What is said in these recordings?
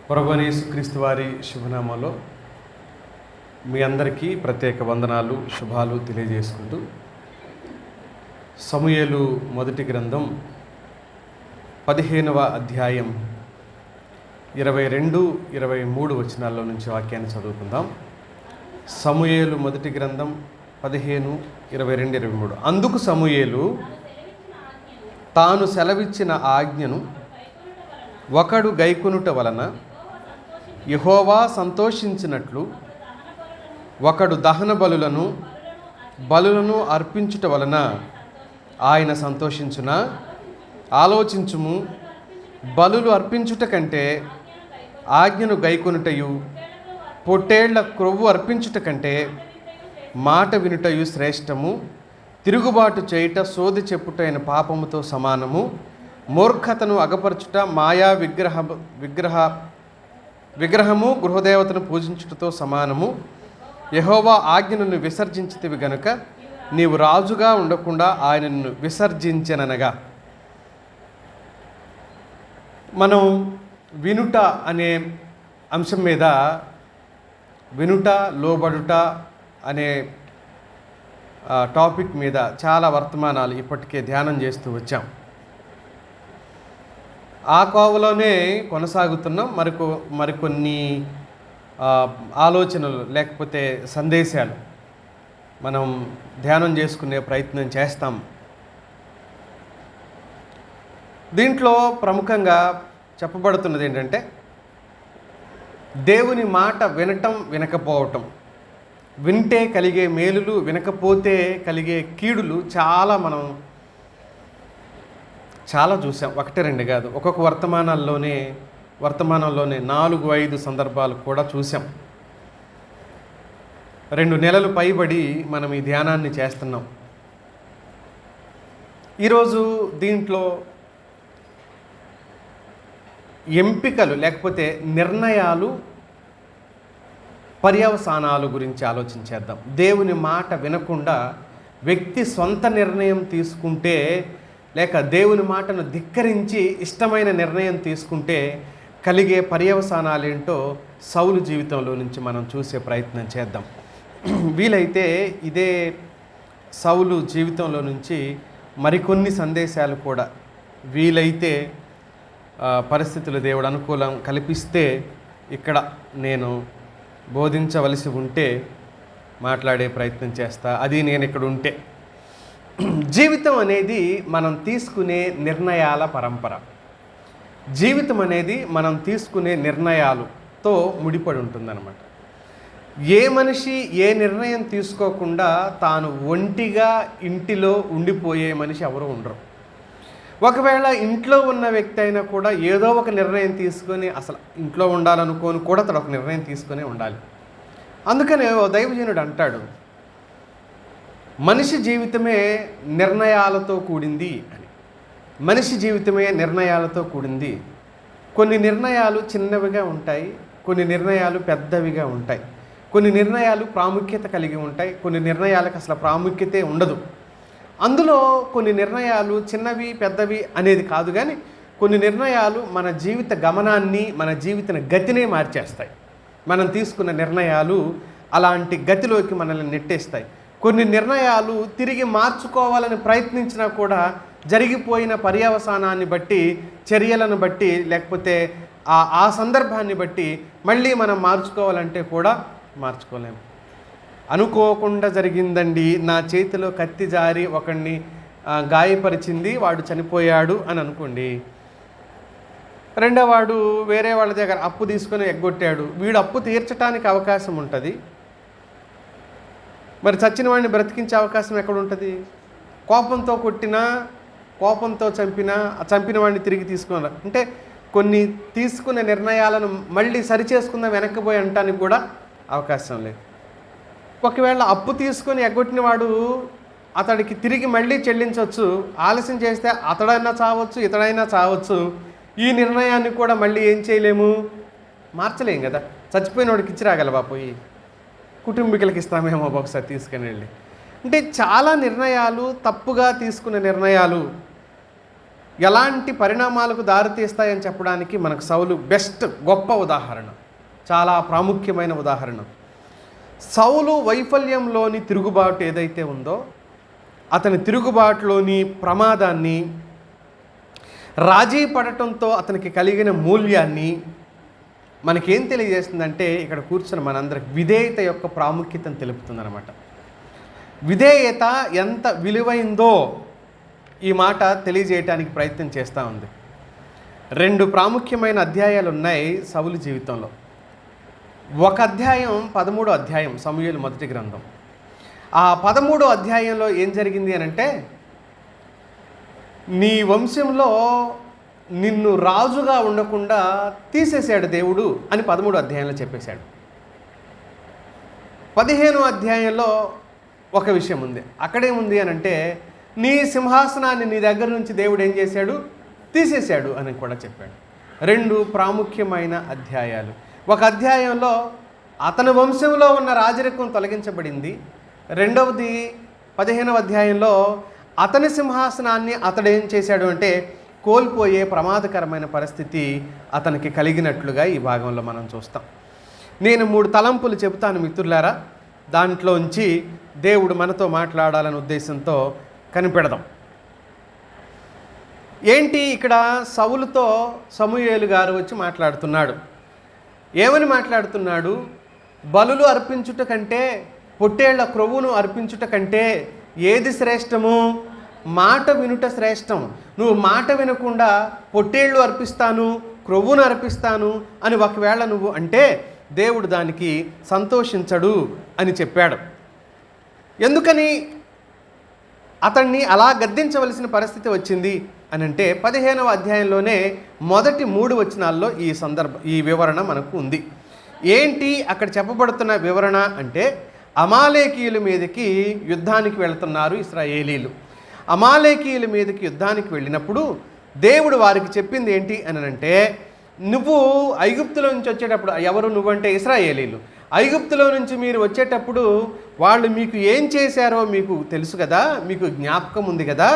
ప్రభువైన యేసుక్రీస్తు వారి శుభనామాలో మీ అందరికీ ప్రత్యేక వందనాలు, శుభాలు తెలియజేసుకుంటూ సమూయేలు మొదటి గ్రంథం 15వ అధ్యాయం 22, 23 వచనాల్లో నుంచి వాక్యాన్ని చదువుకుందాం. సమూయేలు మొదటి గ్రంథం 15, 22, 23. అందుకు సమూయేలు తాను సెలవిచ్చిన ఆజ్ఞను ఒకడు గైకొనుట వలన యెహోవా సంతోషించినట్లు ఒకడు దహన బలులను అర్పించుట వలన ఆయన సంతోషించునా? ఆలోచించుము. బలులు అర్పించుట కంటే ఆజ్ఞను గైకొనుటయు, పొట్టేళ్ల క్రొవ్వు అర్పించుట కంటే మాట వినుటయు శ్రేష్టము. తిరుగుబాటు చేయుట సోది చెప్పుటైన పాపముతో సమానము. మూర్ఖతను అగపరచుట మాయా విగ్రహము గృహదేవతను పూజించుటతో సమానము. యెహోవా ఆజ్ఞను విసర్జించితివి గనుక నీవు రాజుగా ఉండకుండా ఆయనను విసర్జించెననగా. మనం వినుట అనే అంశం మీద, వినుట లోబడుట అనే టాపిక్ మీద చాలా వర్తమానాలు ఇప్పటికే ధ్యానం చేస్తూ వచ్చాం. ఆ కోవలోనే కొనసాగుతున్నాం. మరికొన్ని ఆలోచనలు లేకపోతే సందేశాలు మనం ధ్యానం చేసుకునే ప్రయత్నం చేస్తాం. దీంట్లో ప్రముఖంగా చెప్పబడుతున్నది ఏంటంటే, దేవుని మాట వినటం, వినకపోవటం. వింటే కలిగే మేలులు, వినకపోతే కలిగే కీడులు మనం చాలా చూసాం. 1, 2 కాదు, ఒక్కొక్క వర్తమానంలోనే 4, 5 సందర్భాలు కూడా చూసాం. 2 నెలలు పైబడి మనం ఈ ధ్యానాన్ని చేస్తున్నాం. ఈరోజు దీంట్లో ఎంపికలు లేకపోతే నిర్ణయాలు, పర్యవసానాలు గురించి ఆలోచించేద్దాం. దేవుని మాట వినకుండా వ్యక్తి సొంత నిర్ణయం తీసుకుంటే, లేక దేవుని మాటను ధిక్కరించి ఇష్టమైన నిర్ణయం తీసుకుంటే కలిగే పర్యవసానాలు ఏంటో సౌలు జీవితంలో నుంచి మనం చూసే ప్రయత్నం చేద్దాం. వీలైతే ఇదే సౌలు జీవితంలో నుంచి మరికొన్ని సందేశాలు కూడా వీలైతే పరిస్థితులు దేవుడు అనుకూలం కల్పిస్తే ఇక్కడ నేను బోధించవలసి ఉంటే మాట్లాడే ప్రయత్నం చేస్తా. అది నేను ఇక్కడ ఉంటే. జీవితం అనేది మనం తీసుకునే నిర్ణయాల పరంపర. జీవితం అనేది మనం తీసుకునే నిర్ణయాలతో ముడిపడి ఉంటుందన్నమాట. ఏ మనిషి ఏ నిర్ణయం తీసుకోకుండా తాను ఒంటిగా ఇంటిలో ఉండిపోయే మనిషి ఎవరు ఉండరు. ఒకవేళ ఇంట్లో ఉన్న వ్యక్తి అయినా కూడా ఏదో ఒక నిర్ణయం తీసుకొని, అసలు ఇంట్లో ఉండాలనుకోని కూడా తను ఒక నిర్ణయం తీసుకొని ఉండాలి. అందుకనే ఓ దైవజనుడు అంటాడు, మనిషి జీవితమే నిర్ణయాలతో కూడింది అని. మనిషి జీవితమే నిర్ణయాలతో కూడింది. కొన్ని నిర్ణయాలు చిన్నవిగా ఉంటాయి, కొన్ని నిర్ణయాలు పెద్దవిగా ఉంటాయి, కొన్ని నిర్ణయాలు ప్రాముఖ్యత కలిగి ఉంటాయి, కొన్ని నిర్ణయాలకు అసలు ప్రాముఖ్యతే ఉండదు. అందులో కొన్ని నిర్ణయాలు చిన్నవి పెద్దవి అనేది కాదు, కానీ కొన్ని నిర్ణయాలు మన జీవిత గమనాన్ని, మన జీవిత గతినే మార్చేస్తాయి. మనం తీసుకున్న నిర్ణయాలు అలాంటి గతిలోకి మనల్ని నెట్టేస్తాయి. కొన్ని నిర్ణయాలు తిరిగి మార్చుకోవాలని ప్రయత్నించినా కూడా జరిగిపోయిన పర్యవసానాన్ని బట్టి, చర్యలను బట్టి, లేకపోతే ఆ సందర్భాన్ని బట్టి మళ్ళీ మనం మార్చుకోవాలంటే కూడా మార్చుకోలేము. అనుకోకుండా జరిగిందండి, నా చేతిలో కత్తి జారి ఒకడిని గాయపరిచింది, వాడు చనిపోయాడు అని అనుకోండి. రెండోవాడు వేరే వాళ్ళ దగ్గర అప్పు తీసుకొని ఎగ్గొట్టాడు, వీడు అప్పు తీర్చడానికి అవకాశం ఉంటుంది, మరి చచ్చిన వాడిని బ్రతికించే అవకాశం ఎక్కడ ఉంటుంది? కోపంతో కొట్టినా, కోపంతో చంపిన వాడిని తిరిగి తీసుకున్నా అంటే కొన్ని తీసుకునే నిర్ణయాలను మళ్ళీ సరిచేసుకుందాం వెనక్కిపోయి అంటానికి కూడా అవకాశం లేదు. ఒకవేళ అప్పు తీసుకొని ఎగ్గొట్టిన వాడు అతడికి తిరిగి మళ్ళీ చెల్లించవచ్చు, ఆలస్యం చేస్తే అతడైనా చావచ్చు, ఇతడైనా చావచ్చు. ఈ నిర్ణయాన్ని కూడా మళ్ళీ ఏం చేయలేము, మార్చలేం కదా. చచ్చిపోయిన వాడికి ఇచ్చి రాగలవా పోయి? కుటుంబీకులకి ఇస్తామేమో ఒకసారి తీసుకుని వెళ్ళి. అంటే చాలా నిర్ణయాలు, తప్పుగా తీసుకునే నిర్ణయాలు ఎలాంటి పరిణామాలకు దారితీస్తాయని చెప్పడానికి మనకు సౌలు బెస్ట్ గొప్ప ఉదాహరణ, చాలా ప్రాముఖ్యమైన ఉదాహరణ. సౌలు వైఫల్యంలోని తిరుగుబాటు ఏదైతే ఉందో, అతని తిరుగుబాటులోని ప్రమాదాన్ని, రాజీ పడటంతో అతనికి కలిగిన మూల్యాన్ని మనకేం తెలియజేస్తుందంటే, ఇక్కడ కూర్చున్న మనందరికి విధేయత యొక్క ప్రాముఖ్యతను తెలుపుతుందన్నమాట. విధేయత ఎంత విలువైందో ఈ మాట తెలియజేయటానికి ప్రయత్నం చేస్తూ ఉంది. 2 ప్రాముఖ్యమైన అధ్యాయాలు ఉన్నాయి సౌలు జీవితంలో. ఒక అధ్యాయం 13వ అధ్యాయం సమూయేలు మొదటి గ్రంథం. ఆ 13వ అధ్యాయంలో ఏం జరిగింది అనంటే, నీ వంశంలో నిన్ను రాజుగా ఉండకుండా తీసేశాడు దేవుడు అని 13వ అధ్యాయంలో చెప్పేశాడు. 15వ అధ్యాయంలో ఒక విషయం ఉంది. అక్కడేముంది అనంటే, నీ సింహాసనాన్ని నీ దగ్గర నుంచి దేవుడు ఏం చేశాడు, తీసేశాడు అని కూడా చెప్పాడు. 2 ప్రాముఖ్యమైన అధ్యాయాలు. ఒక అధ్యాయంలో అతని వంశంలో ఉన్న రాజరికం తొలగించబడింది. రెండవది 15వ అధ్యాయంలో అతని సింహాసనాన్ని అతడు ఏం చేశాడు అంటే కోల్పోయే ప్రమాదకరమైన పరిస్థితి అతనికి కలిగినట్లుగా ఈ భాగంలో మనం చూస్తాం. నేను 3 తలంపులు చెబుతాను మిత్రులారా, దాంట్లోంచి దేవుడు మనతో మాట్లాడాలనే ఉద్దేశంతో కనిపెడదాం. ఏంటి ఇక్కడ సౌలుతో సమూయేలు గారు వచ్చి మాట్లాడుతున్నాడు. ఏమని మాట్లాడుతున్నాడు? బలులు అర్పించుట కంటే, పొట్టేళ్ల క్రొవ్వును అర్పించుట కంటే ఏది శ్రేష్టము? మాట వినుట శ్రేష్టం. నువ్వు మాట వినకుండా పొట్టేళ్ళు అర్పిస్తాను, క్రొవ్వును అర్పిస్తాను అని ఒకవేళ నువ్వు అంటే దేవుడు దానికి సంతోషించడు అని చెప్పాడు. ఎందుకని అతన్ని అలా గద్దించవలసిన పరిస్థితి వచ్చింది అని అంటే 15వ అధ్యాయంలోనే మొదటి 3 వచనాల్లో ఈ వివరణ మనకు ఉంది. ఏంటి అక్కడ చెప్పబడుతున్న వివరణ అంటే, అమాలేకీయుల మీదకి యుద్ధానికి వెళుతున్నారు ఇశ్రాయేలీలు. అమాలేకీయుల మీదకి యుద్ధానికి వెళ్ళినప్పుడు దేవుడు వారికి చెప్పింది ఏంటి అని అంటే, నువ్వు ఐగుప్తులో నుంచి వచ్చేటప్పుడు, ఎవరు నువ్వంటే ఇశ్రాయేలీలు, ఐగుప్తులో నుంచి మీరు వచ్చేటప్పుడు వాళ్ళు మీకు ఏం చేశారో మీకు తెలుసు కదా, మీకు జ్ఞాపకం ఉంది కదా.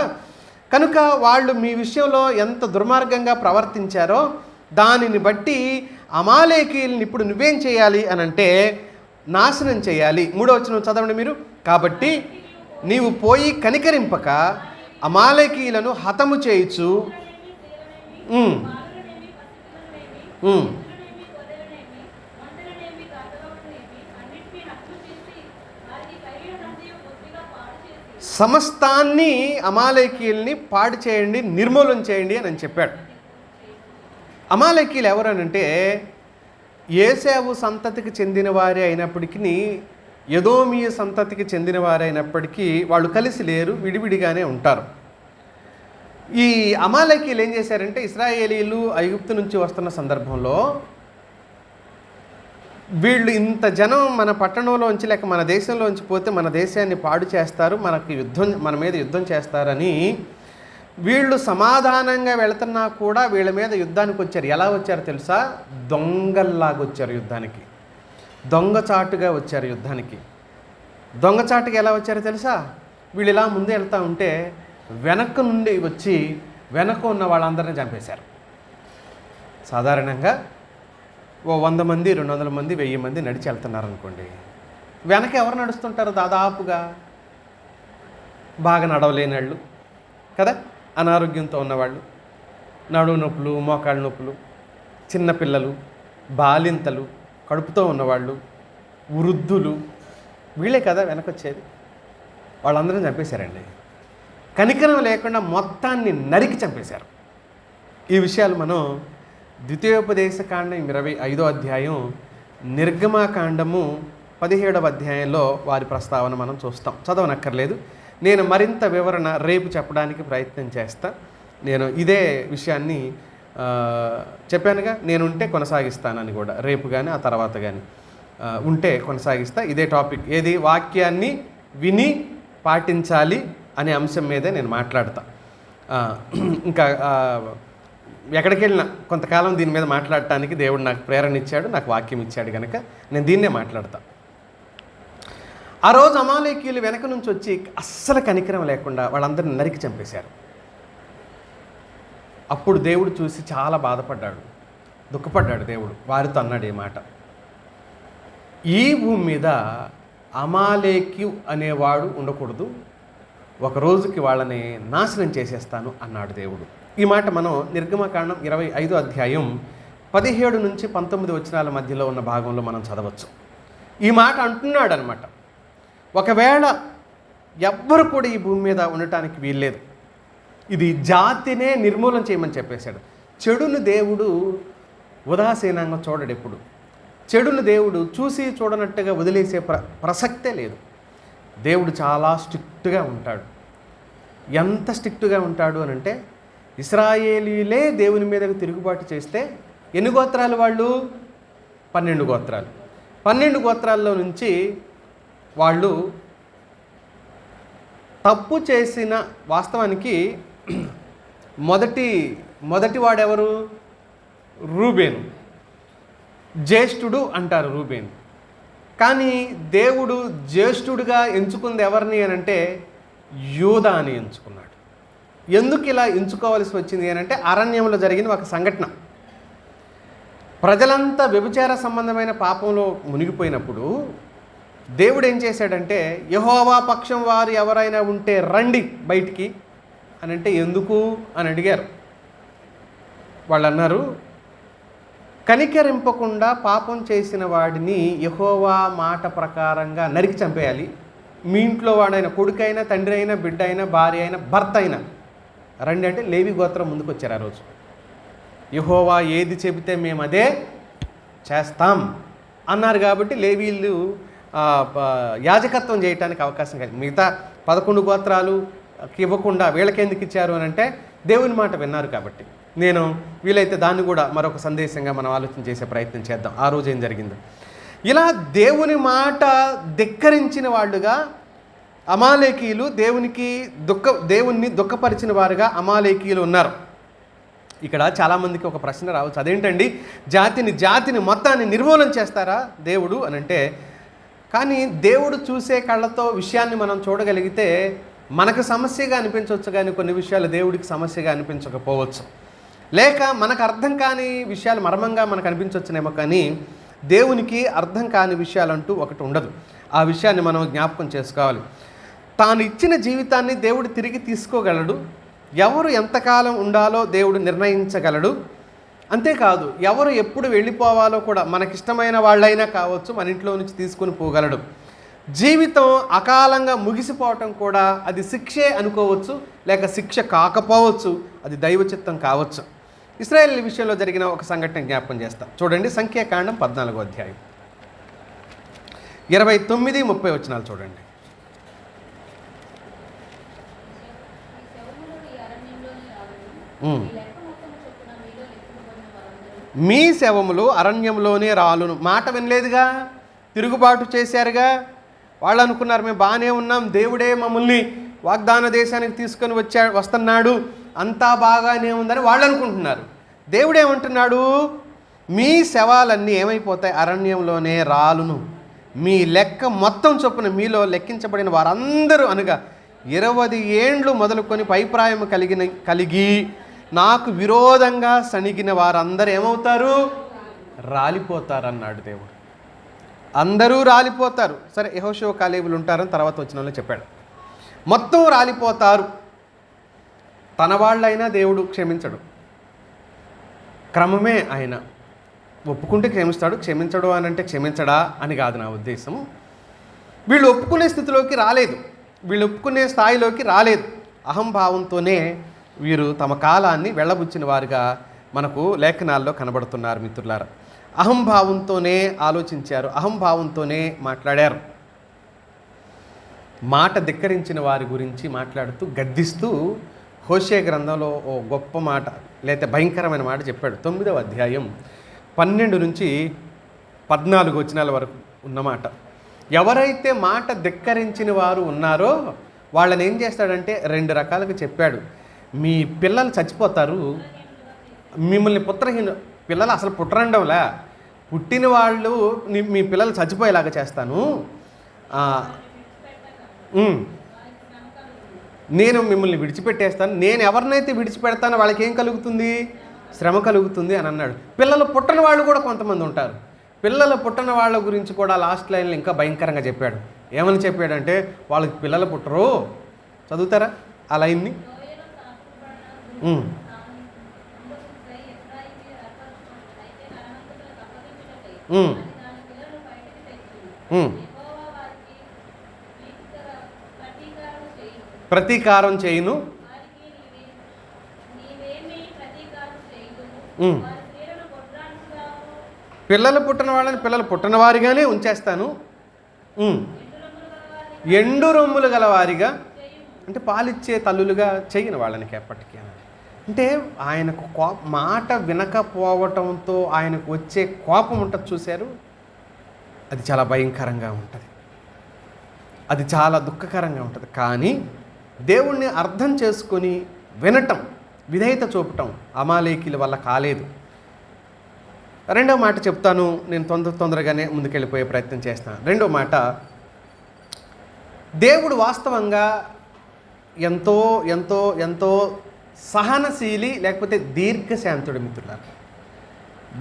కనుక వాళ్ళు మీ విషయంలో ఎంత దుర్మార్గంగా ప్రవర్తించారో దానిని బట్టి అమాలేకీయుల్ని ఇప్పుడు నువ్వేం చేయాలి అని అంటే నాశనం చేయాలి. 3వ వచనం చదవండి మీరు. కాబట్టి నీవు పోయి కనికరింపక అమాలేకీయులను హతము చేయుచు సమస్తాన్ని అమాలేకీయుల్ని పాడు చేయండి, నిర్మూలన చేయండి అని చెప్పాడు. అమాలేకీయులు ఎవరనంటే ఏశావు సంతతికి చెందిన వారే అయినప్పటికీ, ఎదోమీయ సంతతికి చెందిన వారే అయినప్పటికీ వాళ్ళు కలిసి లేరు, విడివిడిగానే ఉంటారు. ఈ అమాలేకీయులు ఏం చేశారంటే, ఇశ్రాయేలీలు ఐగుప్తు నుంచి వస్తున్న సందర్భంలో వీళ్ళు ఇంత జనం మన పట్టణంలోంచి లేక మన దేశంలోంచి పోతే మన దేశాన్ని పాడు చేస్తారు, మన మీద యుద్ధం చేస్తారని వీళ్ళు సమాధానంగా వెళుతున్నా కూడా వీళ్ళ మీద యుద్ధానికి వచ్చారు. ఎలా వచ్చారు తెలుసా? దొంగల్లాగా వచ్చారు యుద్ధానికి, దొంగచాటుగా వచ్చారు యుద్ధానికి. దొంగచాటుగా ఎలా వచ్చారో తెలుసా? వీళ్ళు ఇలా ముందే వెళ్తూ ఉంటే వెనక నుండి వచ్చి వెనక ఉన్న వాళ్ళందరినీ చంపేశారు. సాధారణంగా 100 మంది, 200 మంది, 1000 మంది నడిచి వెళ్తున్నారు అనుకోండి, వెనక ఎవరు నడుస్తుంటారు? దాదాపుగా బాగా నడవలేని వాళ్ళు కదా, అనారోగ్యంతో ఉన్నవాళ్ళు, నడుము నొప్పులు, మోకాళ్ళ నొప్పులు, చిన్నపిల్లలు, బాలింతలు, కడుపుతో ఉన్నవాళ్ళు, వృద్ధులు, వీళ్ళే కదా వెనకొచ్చేది. వాళ్ళందరం చంపేశారండి. కనికరం లేకుండా మొత్తాన్ని నరికి చంపేశారు. ఈ విషయాలు మనం ద్వితీయోపదేశకాండం 25వ అధ్యాయం, నిర్గమాకాండము 17వ అధ్యాయంలో వారి ప్రస్తావన మనం చూస్తాం. చదవనక్కర్లేదు, నేను మరింత వివరణ రేపు చెప్పడానికి ప్రయత్నం చేస్తా. నేను ఇదే విషయాన్ని చెప్పానుగా, నేను ఉంటే కొనసాగిస్తానని కూడా, రేపు కానీ ఆ తర్వాత కానీ ఉంటే కొనసాగిస్తా. ఇదే టాపిక్, ఏది వాక్యాన్ని విని పాటించాలి అనే అంశం మీదే నేను మాట్లాడతా. ఇంకా ఎక్కడికి వెళ్ళినా కొంతకాలం దీని మీద మాట్లాడటానికి దేవుడు నాకు ప్రేరణ ఇచ్చాడు, నాకు వాక్యం ఇచ్చాడు కనుక నేను దీన్నే మాట్లాడతా. ఆ రోజు అమాలేకీయులు వెనక నుంచి వచ్చి అస్సలు కనికరం లేకుండా వాళ్ళందరిని నరికి చంపేశారు. అప్పుడు దేవుడు చూసి చాలా బాధపడ్డాడు, దుఃఖపడ్డాడు. దేవుడు వారితో అన్నాడు ఈ మాట, ఈ భూమి మీద అమాలేకి అనేవాడు ఉండకూడదు, ఒక రోజుకి వాళ్ళని నాశనం చేసేస్తాను అన్నాడు దేవుడు. ఈ మాట మనం నిర్గమకాండం 25 అధ్యాయం 17 నుంచి 19 వచనాల మధ్యలో ఉన్న భాగంలో మనం చదవచ్చు. ఈ మాట అంటున్నాడు అనమాట. ఒకవేళ ఎవ్వరు కూడా ఈ భూమి మీద ఉండటానికి వీల్లేదు, ఇది జాతినే నిర్మూలన చేయమని చెప్పేశాడు. చెడును దేవుడు ఉదాసీనంగా చూడడు. ఎప్పుడు చెడును దేవుడు చూసి చూడనట్టుగా వదిలేసే ప్రసక్తే లేదు. దేవుడు చాలా స్ట్రిక్ట్గా ఉంటాడు. ఎంత స్ట్రిక్ట్గా ఉంటాడు అని అంటే, ఇశ్రాయేలీలే దేవుని మీదకు తిరుగుబాటు చేస్తే ఎన్ని గోత్రాలు వాళ్ళు? 12 గోత్రాలు. 12 గోత్రాల్లో నుంచి వాళ్ళు తప్పు చేసిన, వాస్తవానికి మొదటి వాడెవరు? రూబేను. జ్యేష్ఠుడు అంటారు రూబేను. కానీ దేవుడు జ్యేష్ఠుడిగా ఎంచుకుంది ఎవరిని అని అంటే యూదా అని ఎంచుకున్నాడు. ఎందుకు ఇలా ఎంచుకోవాల్సి వచ్చింది అని అంటే, అరణ్యంలో జరిగిన ఒక సంఘటన. ప్రజలంతా వ్యభిచార సంబంధమైన పాపంలో మునిగిపోయినప్పుడు దేవుడు ఏం చేశాడంటే, యెహోవా పక్షం వారు ఎవరైనా ఉంటే రండి బయటికి అని అంటే, ఎందుకు అని అడిగారు. వాళ్ళు అన్నారు, కనికరింపకుండా పాపం చేసిన వాడిని యెహోవా మాట ప్రకారంగా నరికి చంపేయాలి. మీ ఇంట్లో వాడైన కొడుకైనా, తండ్రి అయినా, బిడ్డ అయినా, భార్య అయినా, భర్త అయినా రండి అంటే లేవి గోత్రం ముందుకు వచ్చారు. ఆ రోజు యెహోవా ఏది చెబితే మేము అదే చేస్తాం అన్నారు. కాబట్టి లేవీలు యాజకత్వం చేయడానికి అవకాశం కలిగింది. మిగతా 11 గోత్రాలు ఇవ్వకుండా వీళ్ళకెందుకు ఇచ్చారు అని అంటే, దేవుని మాట విన్నారు కాబట్టి. నేను వీలైతే దాన్ని కూడా మరొక సందేశంగా మనం ఆలోచన చేసే ప్రయత్నం చేద్దాం. ఆ రోజు ఏం జరిగిందో. ఇలా దేవుని మాట ధిక్కరించిన వాళ్ళుగా అమాలేకీయులు, దేవుణ్ణి దుఃఖపరిచిన వారుగా అమాలేకీయులు ఉన్నారు. ఇక్కడ చాలామందికి ఒక ప్రశ్న రావచ్చు, అదేంటండి జాతిని మొత్తాన్ని నిర్మూలన చేస్తారా దేవుడు అని అంటే, కానీ దేవుడు చూసే కళ్ళతో విషయాన్ని మనం చూడగలిగితే మనకు సమస్యగా అనిపించవచ్చు, కానీ కొన్ని విషయాలు దేవుడికి సమస్యగా అనిపించకపోవచ్చు. లేక మనకు అర్థం కాని విషయాలు మర్మంగా మనకు అనిపించవచ్చునేమో, కానీ దేవునికి అర్థం కాని విషయాలంటూ ఒకటి ఉండదు. ఆ విషయాన్ని మనం జ్ఞాపకం చేసుకోవాలి. తాను ఇచ్చిన జీవితాన్ని దేవుడు తిరిగి తీసుకోగలడు. ఎవరు ఎంతకాలం ఉండాలో దేవుడు నిర్ణయించగలడు. అంతేకాదు, ఎవరు ఎప్పుడు వెళ్ళిపోవాలో కూడా, మనకిష్టమైన వాళ్ళైనా కావచ్చు, మన ఇంట్లో నుంచి తీసుకుని పోగలడు. జీవితం అకాలంగా ముగిసిపోవటం కూడా అది శిక్షే అనుకోవచ్చు, లేక శిక్ష కాకపోవచ్చు, అది దైవ చిత్తం కావచ్చు. ఇశ్రాయేల్ విషయంలో జరిగిన ఒక సంఘటన జ్ఞాపకం చేస్తాం. చూడండి, సంఖ్యాకాండం 14వ అధ్యాయం 29-30 వచనాలు చూడండి. మీ శవములు అరణ్యంలోనే రాలును. మాట వినలేదుగా, తిరుగుబాటు చేశారుగా. వాళ్ళు అనుకున్నారు మేము బాగానే ఉన్నాం, దేవుడే మమ్మల్ని వాగ్దాన దేశానికి తీసుకొని వస్తున్నాడు, అంతా బాగానే ఉందని వాళ్ళు అనుకుంటున్నారు. దేవుడేమంటున్నాడు? మీ శవాలన్నీ ఏమైపోతాయి? అరణ్యంలోనే రాలును. మీ లెక్క మొత్తం చొప్పున మీలో లెక్కించబడిన వారందరూ, అనగా 20 ఏండ్లు మొదలుకొని పైప్రాయం కలిగి నాకు విరోధంగా సణిగిన వారందరూ ఏమవుతారు? రాలిపోతారు అన్నాడు దేవుడు. అందరూ రాలిపోతారు. సరే, యెహోషువ కాలేబులు ఉంటారని తర్వాత వచ్చిన వాళ్ళు చెప్పాడు. మొత్తం రాలిపోతారు. తన వాళ్ళైనా దేవుడు క్షమించడు. క్రమమే ఆయన. ఒప్పుకుంటే క్షమిస్తాడు, క్షమించడు అని అంటే క్షమించడా అని కాదు నా ఉద్దేశం. వీళ్ళు ఒప్పుకునే స్థితిలోకి రాలేదు, వీళ్ళు ఒప్పుకునే స్థాయిలోకి రాలేదు. అహంభావంతోనే వీరు తమ కాలాన్ని వెళ్ళబుచ్చిన వారుగా మనకు లేఖనాల్లో కనబడుతున్నారు. మిత్రులారా, అహంభావంతోనే ఆలోచించారు, అహంభావంతోనే మాట్లాడారు. మాట ధిక్కరించిన వారి గురించి మాట్లాడుతూ గద్దిస్తూ హోషే గ్రంథంలో ఓ గొప్ప మాట, లేకపోతే భయంకరమైన మాట చెప్పాడు. 9వ అధ్యాయం 12 నుంచి 14 వచనాల వరకు ఉన్నమాట. ఎవరైతే మాట ధిక్కరించిన వారు ఉన్నారో వాళ్ళని ఏం చేస్తాడంటే 2 రకాలుగా చెప్పాడు. మీ పిల్లలు చచ్చిపోతారు, మిమ్మల్ని పిల్లలు అసలు పుట్టరండంలా, పుట్టిన వాళ్ళు మీ పిల్లలు చచ్చిపోయేలాగా చేస్తాను. నేను మిమ్మల్ని విడిచిపెట్టేస్తాను, నేను ఎవరినైతే విడిచిపెడతానో వాళ్ళకి ఏం కలుగుతుంది? శ్రమ కలుగుతుంది అని అన్నాడు. పిల్లలు పుట్టని వాళ్ళు కూడా కొంతమంది ఉంటారు. పిల్లలు పుట్టని వాళ్ళ గురించి కూడా లాస్ట్ లైన్లో ఇంకా భయంకరంగా చెప్పాడు. ఏమని చెప్పాడంటే, వాళ్ళకి పిల్లలు పుట్టరు. చదువుతారా ఆ లైన్ని? ప్రతీకారం చేయును. పిల్లలు పుట్టిన వాళ్ళని పిల్లలు పుట్టిన వారిగానే ఉంచేస్తాను. ఎండు రొమ్ములు గల వారిగా, అంటే పాలిచ్చే తల్లులుగా చేయను వాళ్ళని ఎప్పటికీ. అంటే ఆయనకు మాట వినకపోవటంతో ఆయనకు వచ్చే కోపం ఉంటుంది చూశారు, అది చాలా భయంకరంగా ఉంటుంది, అది చాలా దుఃఖకరంగా ఉంటుంది. కానీ దేవుణ్ణి అర్థం చేసుకొని వినటం, విధేయత చూపటం అమాలేకీల వల్ల కాలేదు. రెండో మాట చెప్తాను, నేను తొందరగానే ముందుకెళ్ళిపోయే ప్రయత్నం చేస్తాను. రెండో మాట, దేవుడు వాస్తవంగా ఎంతో ఎంతో ఎంతో సహనశీలి, లేకపోతే దీర్ఘశాంతుడు. మిత్రులారా,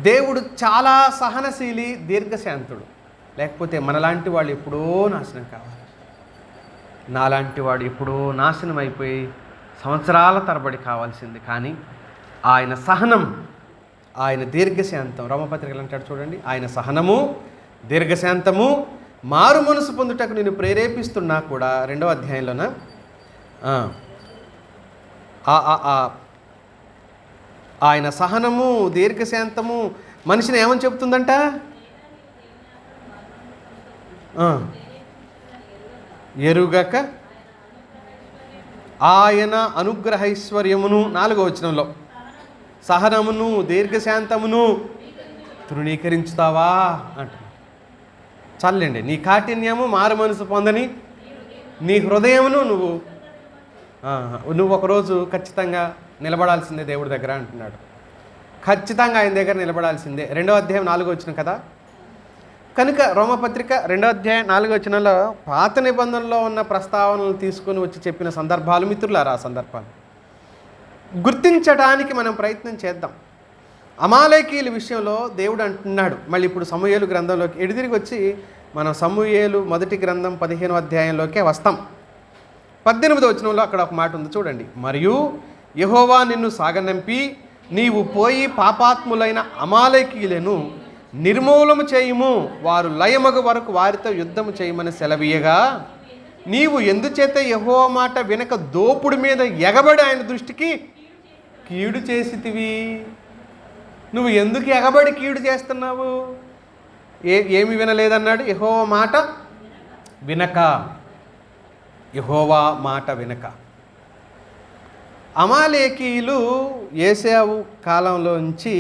దేవుడు చాలా సహనశీలి, దీర్ఘశాంతుడు. లేకపోతే మనలాంటి వాళ్ళు ఎప్పుడో నాశనం కావాలి. నాలాంటి వాడు ఎప్పుడో నాశనం అయిపోయి సంవత్సరాల తరబడి కావాల్సింది. కానీ ఆయన సహనం, ఆయన దీర్ఘశాంతం, రోమపత్రికలు అంటాడు చూడండి, ఆయన సహనము దీర్ఘశాంతము మారు మనసు పొందుటకు నేను ప్రేరేపిస్తున్నా కూడా, 2వ అధ్యాయంలోన ఆయన సహనము దీర్ఘశాంతము మనిషిని ఏమని చెప్తుందంట? ఎరుగక ఆయన అనుగ్రహైశ్వర్యమును, 4వ వచనంలో సహనమును దీర్ఘశాంతమును తృణీకరించుతావా అంట. చల్లండి, నీ కాఠిన్యము మారు మనసు పొందని నీ హృదయమును నువ్వు ఒకరోజు ఖచ్చితంగా నిలబడాల్సిందే దేవుడి దగ్గర అంటున్నాడు. ఖచ్చితంగా ఆయన దగ్గర నిలబడాల్సిందే. 2వ అధ్యాయం 4వ వచనం కదా. కనుక రోమపత్రిక 2వ అధ్యాయం 4వ వచనంలో పాత నిబంధనలో ఉన్న ప్రస్తావనలు తీసుకొని వచ్చి చెప్పిన సందర్భాలు మిత్రులారా, ఆ సందర్భాలు గుర్తించడానికి మనం ప్రయత్నం చేద్దాం. అమాలేకీల విషయంలో దేవుడు అంటున్నాడు. మళ్ళీ ఇప్పుడు సమూయేలు గ్రంథంలోకి ఎడిదిరిగి వచ్చి మనం సమూయేలు మొదటి గ్రంథం 15వ అధ్యాయంలోకే వస్తాం. 18వ వచనంలో అక్కడ ఒక మాట ఉంది చూడండి. మరియు యెహోవా నిన్ను సాగనంపి నీవు పోయి పాపాత్ములైన అమాలేకీలను నిర్మూలము చేయుము, వారు లయమగు వరకు వారితో యుద్ధము చేయమని సెలవీయగా, నీవు ఎందుచేత యెహోవా మాట వినక దోపుడు మీద ఎగబడి ఆయన దృష్టికి కీడు చేసితివి. నువ్వు ఎందుకు ఎగబడి కీడు చేస్తున్నావు? ఏమి వినలేదన్నాడు? యెహోవా మాట వినక, యెహోవా మాట వినక. అమాలేకీయులు యేసావు కాలంలోంచి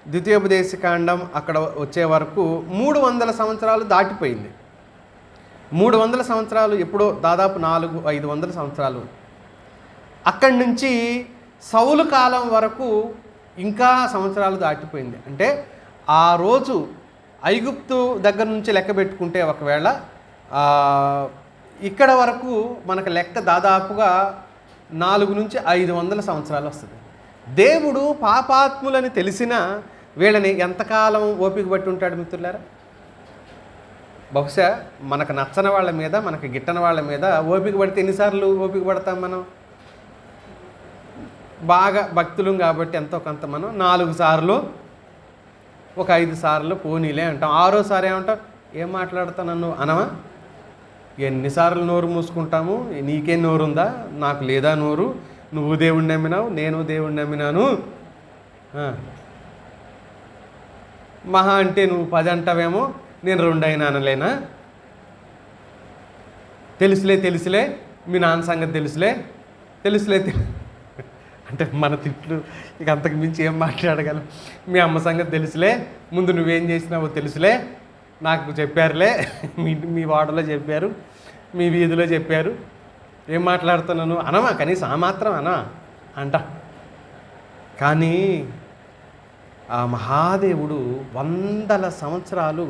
ద్వితీయోపదేశకాండం అక్కడ వచ్చే వరకు 300 సంవత్సరాలు దాటిపోయింది. 300 సంవత్సరాలు ఎప్పుడో దాదాపు 400-500 సంవత్సరాలు. అక్కడి నుంచి సౌలు కాలం వరకు ఇంకా సంవత్సరాలు దాటిపోయింది. అంటే ఆ రోజు ఐగుప్తు దగ్గర నుంచి లెక్క పెట్టుకుంటే ఒకవేళ ఇక్కడ వరకు మనకు లెక్క దాదాపుగా 400-500 సంవత్సరాలు వస్తుంది. దేవుడు పాపాత్ములని తెలిసినా వీళ్ళని ఎంతకాలం ఓపిక పట్టి ఉంటాడు మిత్రులారా? బహుశా మనకు నచ్చని వాళ్ళ మీద, మనకు గిట్టని వాళ్ళ మీద ఓపిక పడితే ఎన్నిసార్లు ఓపిక పడతాం మనం? బాగా భక్తులం కాబట్టి ఎంతో కొంత మనం 4 సార్లు, ఒక 5 సార్లు పోనీలే అంటాం. 6వసారి ఏమంటాం? ఏం మాట్లాడుతాను అనమా? ఎన్నిసార్లు నోరు మూసుకుంటాము? నీకేం నోరు ఉందా? నాకు లేదా నోరు? నువ్వు దేవుణ్ణి నమ్మినావు, నేను దేవుణ్ణి నమ్మినాను. మహా అంటే నువ్వు 10 అంటావేమో, నేను 2 అయినా అనలేనా? తెలుసులే మీ నాన్న సంగతి తెలుసులే అంటే మన తిట్లు ఇక అంతకు మించి ఏం మాట్లాడగలం? మీ అమ్మ సంగతి తెలుసులే, ముందు నువ్వేం చేసినావో తెలుసులే, నాకు చెప్పారులే, మీ వాడలో చెప్పారు, మీ వీధిలో చెప్పారు, ఏం మాట్లాడుతున్నాను అనమా? కనీసం ఆ మాత్రం అంట. కానీ ఆ మహాదేవుడు 100 సంవత్సరాలు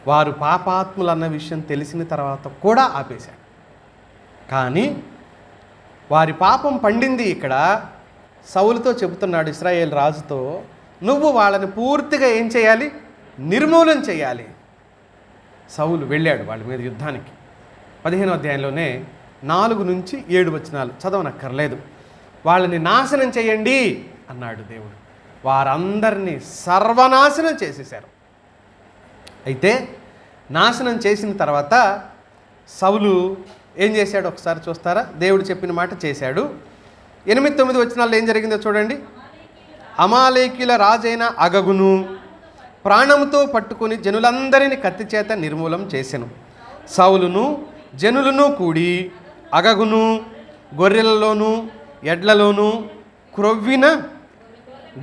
వారు పాపాత్ములు అన్న విషయం తెలిసిన తర్వాత కూడా ఆపేశాడు. కానీ వారి పాపం పండింది. ఇక్కడ సౌలుతో చెబుతున్నాడు, ఇశ్రాయేల్ రాజుతో, నువ్వు వాళ్ళని పూర్తిగా ఏం చేయాలి? నిర్మూలన చేయాలి. సౌలు వెళ్ళాడు వాళ్ళ మీద యుద్ధానికి. 15వ అధ్యాయంలోనే 4 నుంచి 7 వచనాలు చదవనక్కర్లేదు. వాళ్ళని నాశనం చేయండి అన్నాడు దేవుడు. వారందరినీ సర్వనాశనం చేసేశారు. అయితే నాశనం చేసిన తర్వాత సౌలు ఏం చేశాడు ఒకసారి చూస్తారా? దేవుడు చెప్పిన మాట చేశాడు. 8-9 వచనాల్లో ఏం జరిగిందో చూడండి. అమాలేకీల రాజైన అగగును ప్రాణముతో పట్టుకుని జనులందరినీ కత్తి చేత నిర్మూలం చేసెను. సౌలును జనులను కూడి అగగును గొర్రెలలోను ఎడ్లలోను క్రొవ్విన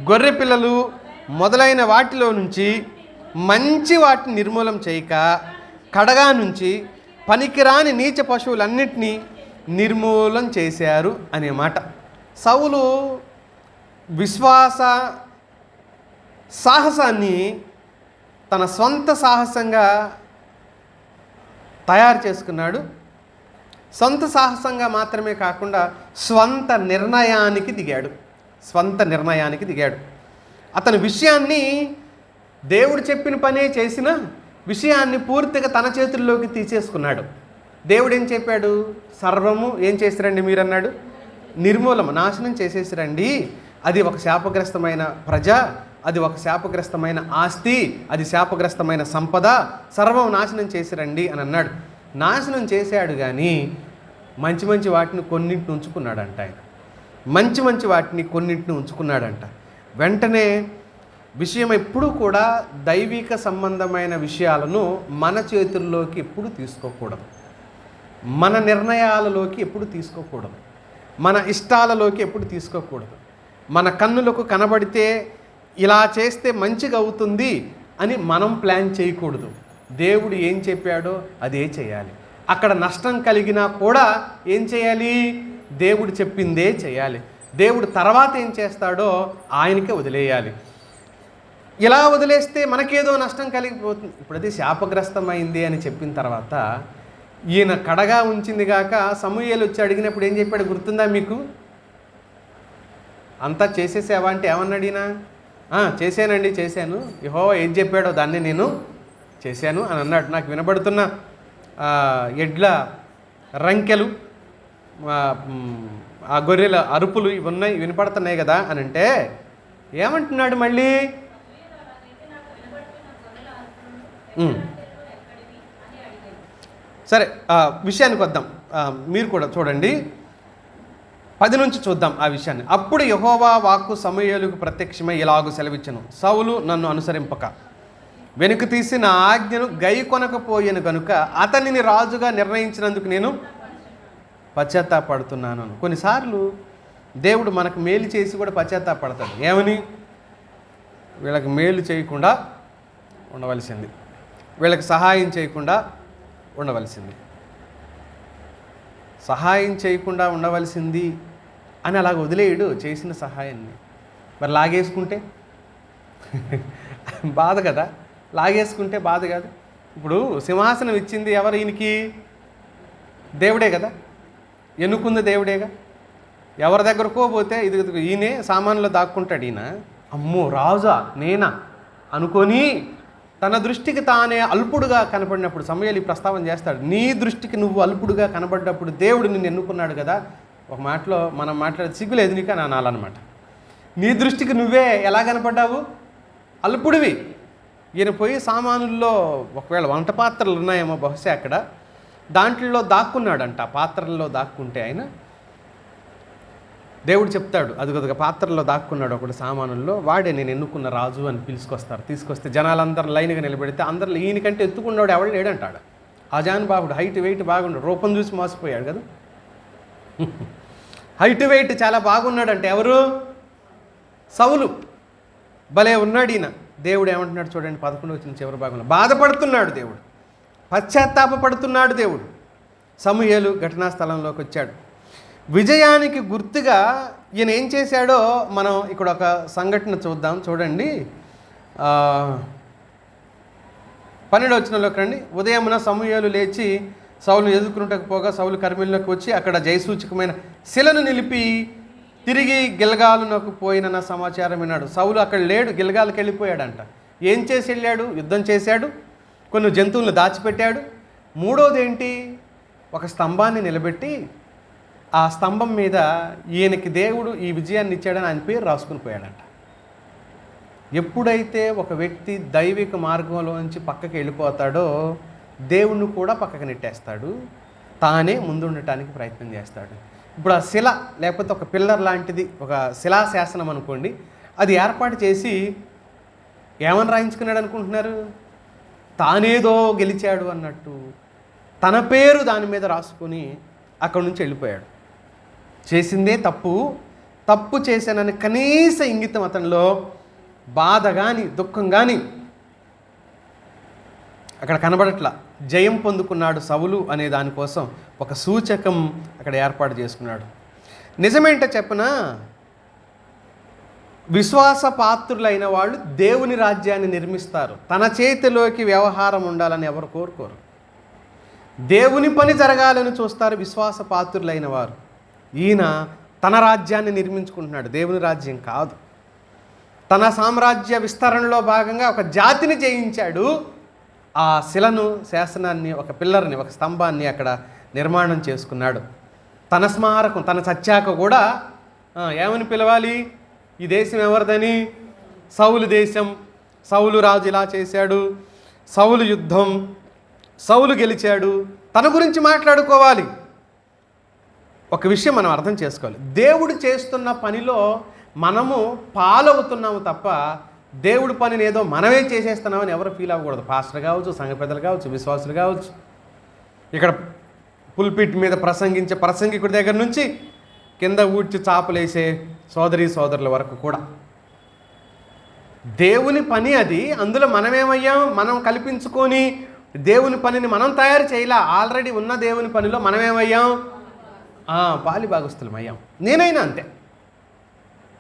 గొర్రె పిల్లలు మొదలైన వాటిలో నుంచి మంచి వాటిని నిర్మూలం చేయక కడగా నుంచి పనికిరాని నీచ పశువులన్నింటినీ నిర్మూలం చేశారు అనే మాట. సౌలు విశ్వాస సాహసాన్ని తన సొంత సాహసంగా తయారు చేసుకున్నాడు. సొంత సాహసంగా మాత్రమే కాకుండా స్వంత నిర్ణయానికి దిగాడు. అతని విషయాన్ని, దేవుడు చెప్పిన పనే చేసిన విషయాన్ని పూర్తిగా తన చేతుల్లోకి తీసేసుకున్నాడు. దేవుడు ఏం చెప్పాడు? సర్వము ఏం చేసిరండి మీరన్నాడు? నిర్మూలన, నాశనం చేసేసిరండి. అది ఒక శాపగ్రస్తమైన ప్రజ, అది ఒక శాపగ్రస్తమైన ఆస్తి, అది శాపగ్రస్తమైన సంపద, సర్వం నాశనం చేసిరండి అని అన్నాడు. నాశనం చేశాడు, కానీ మంచి మంచి వాటిని కొన్నింటిని ఉంచుకున్నాడంట. ఆయన మంచి వాటిని కొన్నింటిని ఉంచుకున్నాడంట. వెంటనే విషయం ఎప్పుడూ కూడా దైవిక సంబంధమైన విషయాలను మన చేతుల్లోకి ఎప్పుడు తీసుకోకూడదు. మన నిర్ణయాలలోకి ఎప్పుడు తీసుకోకూడదు. మన ఇష్టాలలోకి ఎప్పుడు తీసుకోకూడదు. మన కన్నులకు కనబడితే ఇలా చేస్తే మంచిగా అవుతుంది అని మనం ప్లాన్ చేయకూడదు. దేవుడు ఏం చెప్పాడో అదే చేయాలి. అక్కడ నష్టం కలిగినా కూడా ఏం చేయాలి? దేవుడు చెప్పిందే చేయాలి. దేవుడు తర్వాత ఏం చేస్తాడో ఆయనకే వదిలేయాలి. ఇలా వదిలేస్తే మనకేదో నష్టం కలిగిపోతుంది. ఇప్పుడు అది శాపగ్రస్తమైంది అని చెప్పిన తర్వాత ఈయన కడగా ఉంచింది కాక సమూయేలు వచ్చి అడిగినప్పుడు ఏం చెప్పాడు గుర్తుందా మీకు? అంతా చేసేసావా అంటే ఏమన్నాడు ఈయన? చేశాను, యెహోవా ఏం చెప్పాడో దాన్ని నేను చేశాను అని అన్నాడు. నాకు వినబడుతున్న ఎడ్ల రంకెలు, ఆ గొర్రెల అరుపులు ఇవన్నీ వినపడుతున్నాయి కదా అని అంటే ఏమంటున్నాడు మళ్ళీ? సరే, విషయానికి వద్దాం. మీరు కూడా చూడండి, 10 నుంచి చూద్దాం ఆ విషయాన్ని. అప్పుడు యెహోవా వాక్కు సమూయేలుకు ప్రత్యక్షమై ఇలాగు సెలవిచ్చెను, సౌలు నన్ను అనుసరింపక వెనుక తీసి నా ఆజ్ఞను గైకొనకపోయాను కనుక అతనిని రాజుగా నిర్ణయించినందుకు నేను పశ్చాత్తాపడుతున్నాను. కొన్నిసార్లు దేవుడు మనకు మేలు చేసి కూడా పశ్చాత్తాపడతాడు. ఏమని? వీళ్ళకి మేలు చేయకుండా ఉండవలసింది, వీళ్ళకి సహాయం చేయకుండా ఉండవలసింది, సహాయం చేయకుండా ఉండవలసింది అని అలాగ వదిలేయడు చేసిన సహాయాన్ని. మరి లాగేసుకుంటే బాధ కదా, లాగేసుకుంటే బాధ కాదు. ఇప్పుడు సింహాసనం ఇచ్చింది ఎవరు? ఈయనకి దేవుడే కదా, ఎన్నుకుంది దేవుడేగా. ఎవరి దగ్గరకో పోతే ఇది ఈయనే సామాన్లో దాక్కుంటాడు. ఈయన అమ్మో రాజా నేనా అనుకొని తన దృష్టికి తానే అల్పుడుగా కనపడినప్పుడు సమూయేలు ప్రస్తావన చేస్తాడు. నీ దృష్టికి నువ్వు అల్పుడుగా కనబడ్డప్పుడు దేవుడు నిన్ను ఎన్నుకున్నాడు కదా. ఒక మాటలో మనం మాట్లాడే సిగ్గులేదు నీకు అని అనాలన్నమాట. నీ దృష్టికి నువ్వే ఎలా కనపడ్డావు? అల్పుడివి. ఈయన పోయి సామానుల్లో ఒకవేళ వంట పాత్రలు ఉన్నాయేమో బహుశా అక్కడ, దాంట్లో దాక్కున్నాడంట. పాత్రల్లో దాక్కుంటే ఆయన దేవుడు చెప్తాడు, అదిగొదిగా పాత్రలో దాక్కున్నాడు ఒకటి సామానుల్లో, వాడే నేను ఎన్నుకున్న రాజు అని పిలుచుకొస్తారు. తీసుకొస్తే జనాలందరూ లైన్గా నిలబెడితే అందరిలో ఈయనకంటే ఎత్తుకున్నాడు ఎవడు లేడంటాడు. అజానుబాహుడు, హైట్ వెయిట్ బాగున్నాడు, రూపం చూసి మోసపోయాడు కదా. హైట్ వెయిట్ చాలా బాగున్నాడంటే ఎవరు? సౌలు. భలే ఉన్నాడు ఈయన. దేవుడు ఏమంటున్నాడు చూడండి, 11 వచ్చిన చివరి భాగంలో బాధపడుతున్నాడు దేవుడు, పశ్చాత్తాపడుతున్నాడు దేవుడు. సమూయేలు ఘటనా స్థలంలోకి వచ్చాడు. విజయానికి గుర్తుగా ఈయన ఏం చేశాడో మనం ఇక్కడ ఒక సంఘటన చూద్దాం. చూడండి, 12వ వచనంలోకి రండి. ఉదయమున సమూయేలు లేచి సౌలును ఎదుర్కొనుటకు పోగా సౌలు కర్మెలునకు వచ్చి అక్కడ జయసూచకమైన శిలను నిలిపి తిరిగి గిల్గాలునకు పోయిన సమాచారం విన్నాడు. సౌలు అక్కడ లేడు, గిల్గాలకు వెళ్ళిపోయాడంట. ఏం చేసి వెళ్ళాడు? యుద్ధం చేశాడు, కొన్ని జంతువులను దాచిపెట్టాడు. మూడోది ఏంటి? ఒక స్తంభాన్ని నిలబెట్టి ఆ స్తంభం మీద ఈయనకి దేవుడు ఈ విజయాన్ని ఇచ్చాడని ఆయన పేరు రాసుకుని పోయాడంట. ఎప్పుడైతే ఒక వ్యక్తి దైవిక మార్గంలోంచి పక్కకి వెళ్ళిపోతాడో దేవుణ్ణి కూడా పక్కకు నెట్టేస్తాడు, తానే ముందుండటానికి ప్రయత్నం చేస్తాడు. ఇప్పుడు ఆ శిల లేకపోతే ఒక పిల్లర్ లాంటిది, ఒక శిలాశాసనం అనుకోండి, అది ఏర్పాటు చేసి ఏమని రాయించుకున్నాడు అనుకుంటున్నారు? తానేదో గెలిచాడు అన్నట్టు తన పేరు దాని మీద రాసుకొని అక్కడి నుంచి వెళ్ళిపోయాడు. చేసిందే తప్పు, తప్పు చేశానని కనీస ఇంగితం అతనిలో బాధ కానీ దుఃఖం కానీ అక్కడ కనబడట్లా. జయం పొందుకున్నాడు సౌలు అనే దానికోసం ఒక సూచకం అక్కడ ఏర్పాటు చేసుకున్నాడు. నిజమేంటో చెప్పనా, విశ్వాస పాత్రులైన వాళ్ళు దేవుని రాజ్యాన్ని నిర్మిస్తారు. తన చేతిలోకి వ్యవహారం ఉండాలని ఎవరు కోరుకోరు. దేవుని పని జరగాలని చూస్తారు విశ్వాస పాత్రులైన వారు. ఈయన తన రాజ్యాన్ని నిర్మించుకుంటున్నాడు, దేవుని రాజ్యం కాదు. తన సామ్రాజ్య విస్తరణలో భాగంగా ఒక జాతిని జయించాడు. ఆ శిలను, శాసనాన్ని, ఒక పిల్లర్ని, ఒక స్తంభాన్ని అక్కడ నిర్మాణం చేసుకున్నాడు. తన స్మారకం, తన చచ్చాక కూడా ఏమని పిలవాలి? ఈ దేశం ఎవరిదని? సౌలు దేశం. సౌలు రాజు ఇలా చేశాడు, సౌలు యుద్ధం, సౌలు గెలిచాడు, తన గురించి మాట్లాడుకోవాలి. ఒక విషయం మనం అర్థం చేసుకోవాలి, దేవుడు చేస్తున్న పనిలో మనము పాలవుతున్నాము తప్ప దేవుడి పనిని ఏదో మనమే చేసేస్తున్నామని ఎవరు ఫీల్ అవ్వకూడదు. పాస్టర్ కావచ్చు, సంఘ పెద్దలు కావచ్చు, విశ్వాసులు కావచ్చు, ఇక్కడ పుల్పిట్ మీద ప్రసంగించే ప్రసంగికుడి దగ్గర నుంచి కింద ఊడ్చి చాపలేసే సోదరీ సోదరుల వరకు కూడా దేవుని పని అది. అందులో మనమేమయ్యాం? మనం కల్పించుకొని దేవుని పనిని మనం తయారు చేయలే. ఆల్రెడీ ఉన్న దేవుని పనిలో మనమేమయ్యాం? పాలి భాగస్తులం అయ్యాం. నేనైనా అంతే.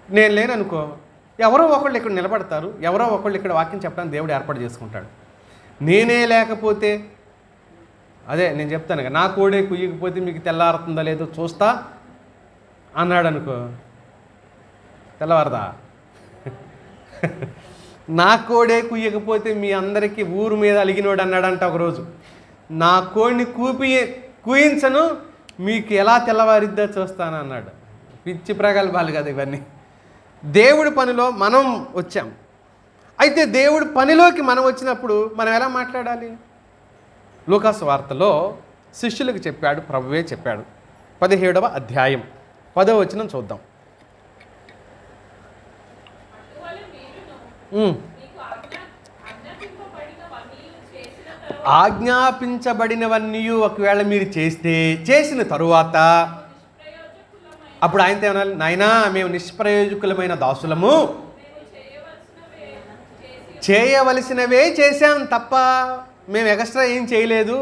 నేను లేననుకో, ఎవరో ఒకళ్ళు ఇక్కడ నిలబడతారు, ఎవరో ఒకళ్ళు ఇక్కడ వాక్యం చెప్పడానికి దేవుడు ఏర్పాటు చేసుకుంటాడు. నేనే లేకపోతే, అదే నేను చెప్తాను కదా, నా కోడే కుయ్యకపోతే మీకు తెల్లారుతుందో లేదో చూస్తా అన్నాడు అనుకో, తెల్లవారదా? నా కోడే కుయ్యకపోతే మీ అందరికీ ఊరు మీద అలిగినోడు అన్నాడంట ఒకరోజు. నా కోడిని కూయించను, మీకు ఎలా తెల్లవారిద్దో చూస్తాను అన్నాడు. పిచ్చి ప్రగల్భాలు కదా ఇవన్నీ. దేవుడి పనిలో మనం వచ్చాం. అయితే దేవుడి పనిలోకి మనం వచ్చినప్పుడు మనం ఎలా మాట్లాడాలి? లూకాసు వార్తలో శిష్యులకు చెప్పాడు, ప్రభువే చెప్పాడు. 17వ అధ్యాయం 10వ వచనం చూద్దాం. ఆజ్ఞాపించబడినవన్నీ ఒకవేళ మీరు చేసిన తరువాత అప్పుడు ఆయనతో ఏమనాలి? నాయనా, మేము నిష్ప్రయోజకులమైన దాసులము, చేయవలసినవే చేశాం తప్ప మేము ఎక్స్ట్రా ఏం చేయలేదు,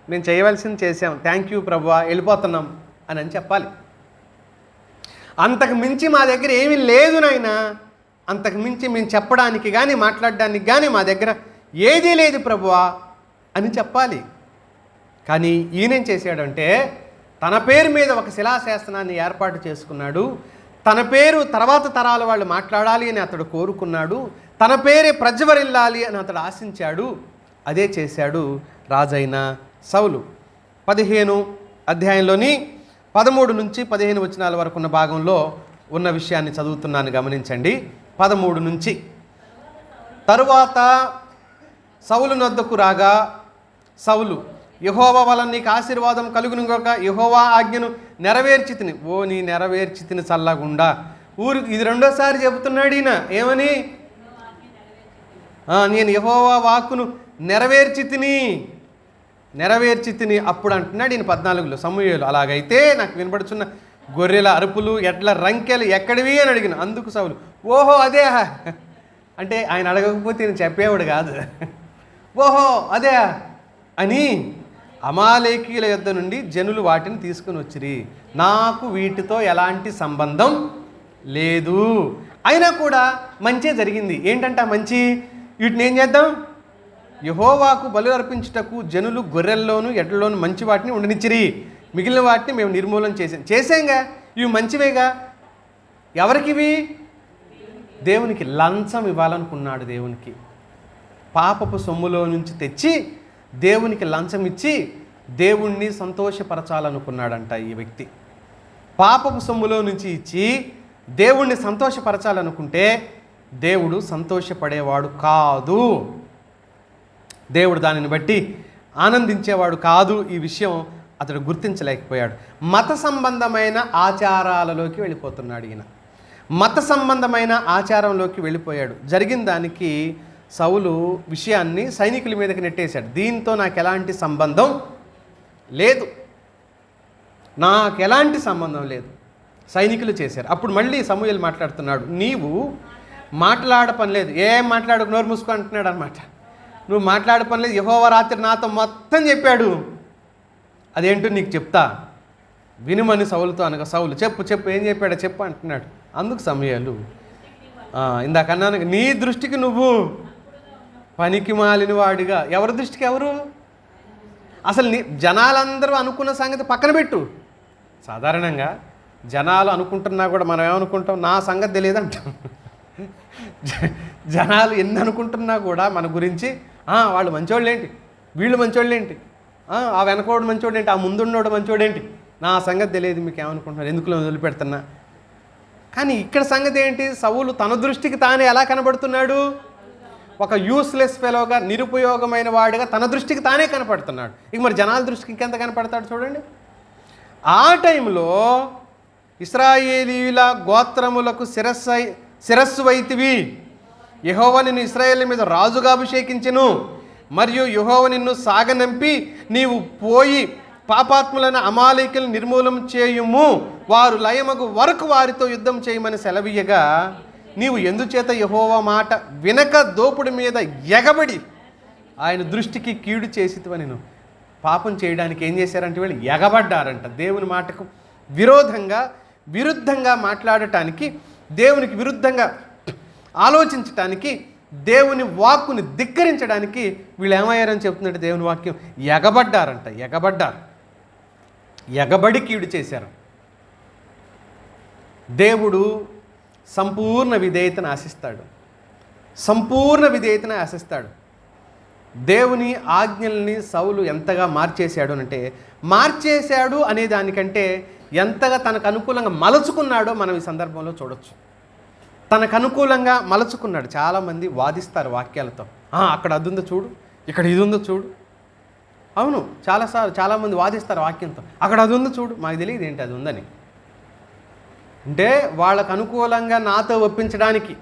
మేము చేయవలసింది చేశాం, థ్యాంక్ యూ ప్రభువా, వెళ్ళిపోతున్నాం అని చెప్పాలి. అంతకు మించి మా దగ్గర ఏమీ లేదు నాయనా, అంతకు మించి మేము చెప్పడానికి కానీ మాట్లాడడానికి కానీ మా దగ్గర ఏదీ లేదు ప్రభువా అని చెప్పాలి. కానీ ఈయనేం చేశాడంటే తన పేరు మీద ఒక శిలాశాసనాన్ని ఏర్పాటు చేసుకున్నాడు. తన పేరు తర్వాత తరాల వాళ్ళు మాట్లాడాలి అని అతడు కోరుకున్నాడు. తన పేరే ప్రజ్వరిల్లాలి అని అతడు ఆశించాడు. అదే చేశాడు రాజైన సౌలు. 15 అధ్యాయంలోని 13 నుంచి 15 వచనాల వరకు ఉన్న భాగంలో ఉన్న విషయాన్ని చదువుతున్నాను, గమనించండి. 13 నుంచి, తరువాత సౌలు నొద్దకు రాగా సౌలు, యెహోవా వలన నీకు ఆశీర్వాదం కలుగునుగాక, యెహోవా ఆజ్ఞను నెరవేర్చితిని. ఓ నీ నెరవేర్చితిని చల్లగుండా. ఊరికి ఇది రెండోసారి చెబుతున్నాడు ఈయన. ఏమని? నేను యెహోవా వాక్కును నెరవేర్చితిని అప్పుడు అంటున్నాడు ఈయన 14లో సమూయేలు. అలాగైతే నాకు వినపడుచున్న గొర్రెల అరుపులు, ఎడ్ల రంకెలు ఎక్కడివి అని అడిగిన. అందుకు సౌలు, ఓహో అదే అంటే ఆయన అడగకపోతే నేను చెప్పేవాడు కాదు. ఓహో అదే అని, అమాలేకీయుల యొద్ద నుండి జనులు వాటిని తీసుకుని వచ్చిరి, నాకు వీటితో ఎలాంటి సంబంధం లేదు. అయినా కూడా మంచే జరిగింది. ఏంటంటే మంచి, వీటిని ఏం చేద్దాం? యెహోవాకు బలి అర్పించుటకు జనులు గొర్రెల్లోను ఎడ్లలోను మంచి వాటిని ఉండనిచ్చిరి, మిగిలిన వాటిని మేము నిర్మూలన చేసాంగా, ఇవి మంచివేగా. ఎవరికివి? దేవునికి లంచం ఇవ్వాలనుకున్నాడు. దేవునికి పాపపు సొమ్ములో నుంచి తెచ్చి దేవునికి లంచం ఇచ్చి దేవుణ్ణి సంతోషపరచాలనుకున్నాడంట ఈ వ్యక్తి. పాపపు సొమ్ములో నుంచి ఇచ్చి దేవుణ్ణి సంతోషపరచాలనుకుంటే దేవుడు సంతోషపడేవాడు కాదు, దేవుడు దానిని బట్టి ఆనందించేవాడు కాదు. ఈ విషయం అతడు గుర్తించలేకపోయాడు. మత సంబంధమైన ఆచారాలలోకి వెళ్ళిపోతున్నాడు ఈయన. మత సంబంధమైన ఆచారంలోకి వెళ్ళిపోయాడు. జరిగిన దానికి సౌలు విషయాన్ని సైనికుల మీదకి నెట్టేశాడు. దీంతో నాకు ఎలాంటి సంబంధం లేదు, నాకు ఎలాంటి సంబంధం లేదు, సైనికులు చేశారు. అప్పుడు మళ్ళీ సమూయేలు మాట్లాడుతున్నాడు, నీవు మాట్లాడ పని లేదు, ఏం మాట్లాడు, నోరు మూసుకో అంటున్నాడు అనమాట. నువ్వు మాట్లాడ పని లేదు, యెహోవా రాత్రి నాతో మొత్తం చెప్పాడు, అదేంటో నీకు చెప్తా వినుమని సౌలుతో అనగా, సౌలు చెప్పు ఏం చెప్పాడో చెప్పు అంటున్నాడు. అందుకు సమూయేలు ఇందాక అన్నాను, నీ దృష్టికి నువ్వు పనికి మాలిన వాడిగా. ఎవరి దృష్టికి? ఎవరు? అసలు జనాలందరూ అనుకున్న సంగతి పక్కన పెట్టు. సాధారణంగా జనాలు అనుకుంటున్నా కూడా మనం ఏమనుకుంటాం, నా సంగతి తెలియదు అంటాం. జనాలు ఎన్ని అనుకుంటున్నా కూడా మన గురించి వాళ్ళు మంచోళ్ళేంటి, వీళ్ళు మంచోళ్ళేంటి, ఆ వెనకోడు మంచోడేంటి, ఆ ముందున్నోడు మంచోడేంటి, నా సంగతి తెలియదు, మీకు ఏమనుకుంటున్నారు, ఎందుకులో వదిలిపెడుతున్నా. కానీ ఇక్కడ సంగతి ఏంటి? సౌలు తన దృష్టికి తానే ఎలా కనబడుతున్నాడు? ఒక యూస్లెస్ ఫెలోగా, నిరుపయోగమైన వాడిగా తన దృష్టికి తానే కనపడుతున్నాడు. ఇక మరి జనాల దృష్టికి ఇంకెంత కనపడతాడు చూడండి. ఆ టైంలో ఇశ్రాయేలీయుల గోత్రములకు శిరస్సు వైతివి, యెహోవా నిన్ను ఇశ్రాయేలు మీద రాజుగా అభిషేకించెను, మరియు యెహోవా నిన్ను సాగనంపి నీవు పోయి పాపాత్ములైన అమాలేకులను నిర్మూలన చేయుము, వారు లయమగు వరకు వారితో యుద్ధం చేయమని సెలవీయగా, నీవు ఎందుచేత యెహోవా మాట వినక దోపుడి మీద ఎగబడి ఆయన దృష్టికి కీడు చేసితివని నేను. పాపం చేయడానికి ఏం చేశారంటే వీళ్ళు ఎగబడ్డారంట. దేవుని మాటకు విరుద్ధంగా మాట్లాడటానికి, దేవునికి విరుద్ధంగా ఆలోచించటానికి, దేవుని వాక్కుని ధిక్కరించడానికి వీళ్ళు ఏమయ్యారని చెప్తున్నట్టు దేవుని వాక్యం. ఎగబడ్డారంట, ఎగబడి కీడు చేశారు. దేవుడు సంపూర్ణ విధేయతను ఆశిస్తాడు. దేవుని ఆజ్ఞల్ని సౌలు ఎంతగా మార్చేశాడు అంటే, మార్చేశాడు అనే దానికంటే ఎంతగా తనకు అనుకూలంగా మలుచుకున్నాడో మనం ఈ సందర్భంలో చూడొచ్చు. తనకు అనుకూలంగా మలుచుకున్నాడు. చాలామంది వాదిస్తారు వాక్యాలతో, అక్కడ అది ఉందో చూడు, ఇక్కడ ఇది ఉందో చూడు. అవును, చాలామంది వాదిస్తారు వాక్యంతో, అక్కడ అది ఉందో చూడు, మాకు తెలియదు ఏంటి అది ఉందని. అంటే వాళ్ళకు అనుకూలంగా నాతో ఒప్పించడానికి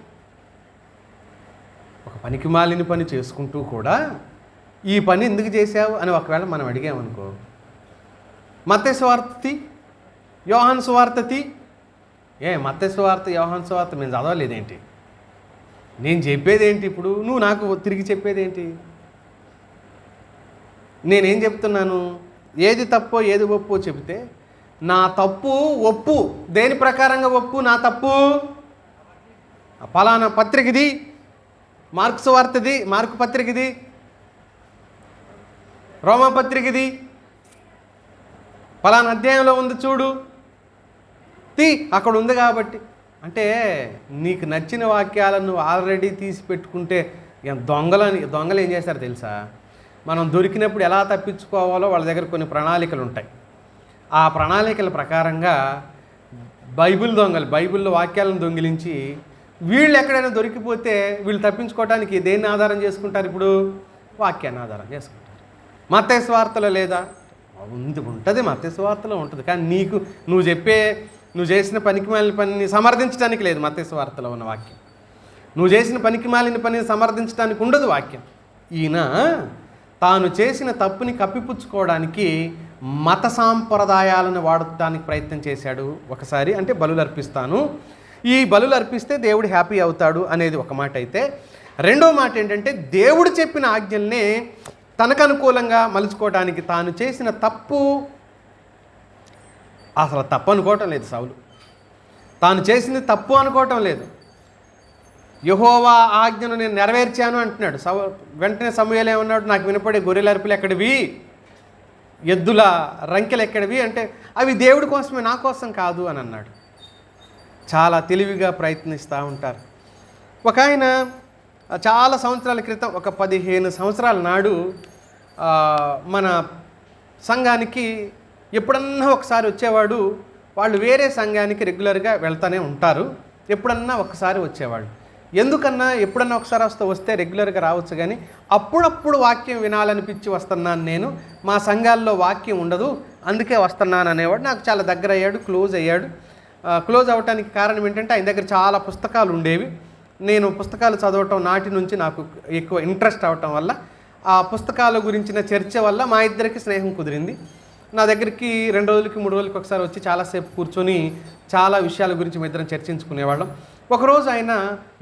ఒక పనికి మాలిన పని చేసుకుంటూ కూడా ఈ పని ఎందుకు చేశావు అని ఒకవేళ మనం అడిగామనుకో, మత్తయి సువార్త, యోహాను సువార్త, మత్తయి సువార్త, యోహాను సువార్త మేము చదవలేదేంటి, నేను చెప్పేదేంటి, ఇప్పుడు నువ్వు నాకు తిరిగి చెప్పేదేంటి? నేనేం చెప్తున్నాను, ఏది తప్పో ఏది ఒప్పో చెబితే నా తప్పు ఒప్పు, దేని ప్రకారంగా ఒప్పు? నా తప్పు పలానా పత్రికది, మార్కు సువార్తది, మార్కు పత్రికది, రోమా పత్రికది, పలానా అధ్యాయంలో ఉంది చూడు, అక్కడ ఉంది కాబట్టి. అంటే నీకు నచ్చిన వాక్యాలను ఆల్రెడీ తీసి పెట్టుకుంటే దొంగలు ఏం చేస్తారో తెలుసా? మనం దొరికినప్పుడు ఎలా తప్పించుకోవాలో వాళ్ళ దగ్గర కొన్ని ప్రణాళికలు ఉంటాయి. ఆ ప్రణాళికల ప్రకారంగా బైబిల్లో వాక్యాలను దొంగిలించి వీళ్ళు ఎక్కడైనా దొరికిపోతే వీళ్ళు తప్పించుకోవడానికి దేన్ని ఆధారం చేసుకుంటారు? ఇప్పుడు వాక్యాన్ని ఆధారం చేసుకుంటారు. మత్తయి సువార్తలో లేదా? ఉంటుంది, మత్తయి సువార్తలో ఉంటుంది. కానీ నువ్వు చేసిన పనికిమాలిన పనిని సమర్థించడానికి లేదు మత్తయి సువార్తలో ఉన్న వాక్యం. నువ్వు చేసిన పనికిమాలిన పనిని సమర్థించడానికి ఉండదు వాక్యం. ఈయన తాను చేసిన తప్పుని కప్పిపుచ్చుకోవడానికి మత సాంప్రదాయాలను వాడటానికి ప్రయత్నం చేశాడు. ఒకసారి అంటే బలులు అర్పిస్తాను, ఈ బలులు అర్పిస్తే దేవుడు హ్యాపీ అవుతాడు అనేది ఒక మాట అయితే, రెండో మాట ఏంటంటే దేవుడు చెప్పిన ఆజ్ఞల్నే తనకు అనుకూలంగా మలుచుకోవడానికి తాను చేసిన తప్పు అసలు తప్పు అనుకోవటం లేదు. సౌలు తాను చేసింది తప్పు అనుకోవటం లేదు. యెహోవా ఆజ్ఞను నేను నెరవేర్చాను అంటున్నాడు. వెంటనే సమూయేలు ఏమన్నాడు, నాకు వినపడే గొర్రెల అరుపులు ఎక్కడివి, ఎద్దుల రంకెలు ఎక్కడివి అంటే అవి దేవుడి కోసమే, నా కోసం కాదు అని అన్నాడు. చాలా తెలివిగా ప్రయత్నిస్తూ ఉంటారు. ఒక ఆయన చాలా సంవత్సరాల క్రితం, ఒక 15 సంవత్సరాల నాడు మన సంఘానికి ఎప్పుడన్నా ఒకసారి వచ్చేవాడు. వాళ్ళు వేరే సంఘానికి రెగ్యులర్గా వెళ్తూనే ఉంటారు. ఎప్పుడన్నా ఒకసారి వచ్చేవాడు. ఎందుకన్నా ఎప్పుడన్నా ఒకసారి వస్తే రెగ్యులర్గా రావచ్చు, కానీ అప్పుడప్పుడు వాక్యం వినాలనిపించి వస్తున్నాను నేను, మా సంఘాల్లో వాక్యం ఉండదు అందుకే వస్తున్నాను అనేవాడు. నాకు చాలా దగ్గర అయ్యాడు, క్లోజ్ అయ్యాడు. క్లోజ్ అవ్వటానికి కారణం ఏంటంటే ఆయన దగ్గర చాలా పుస్తకాలు ఉండేవి. నేను పుస్తకాలు చదవటం నాటి నుంచి నాకు ఎక్కువ ఇంట్రెస్ట్ అవ్వటం వల్ల, ఆ పుస్తకాల గురించిన చర్చ వల్ల మా ఇద్దరికి స్నేహం కుదిరింది. నా దగ్గరికి 2 రోజులకి 3 రోజులకి ఒకసారి వచ్చి చాలాసేపు కూర్చొని చాలా విషయాల గురించి మీ ఇద్దరం చర్చించుకునేవాళ్ళం. ఒకరోజు ఆయన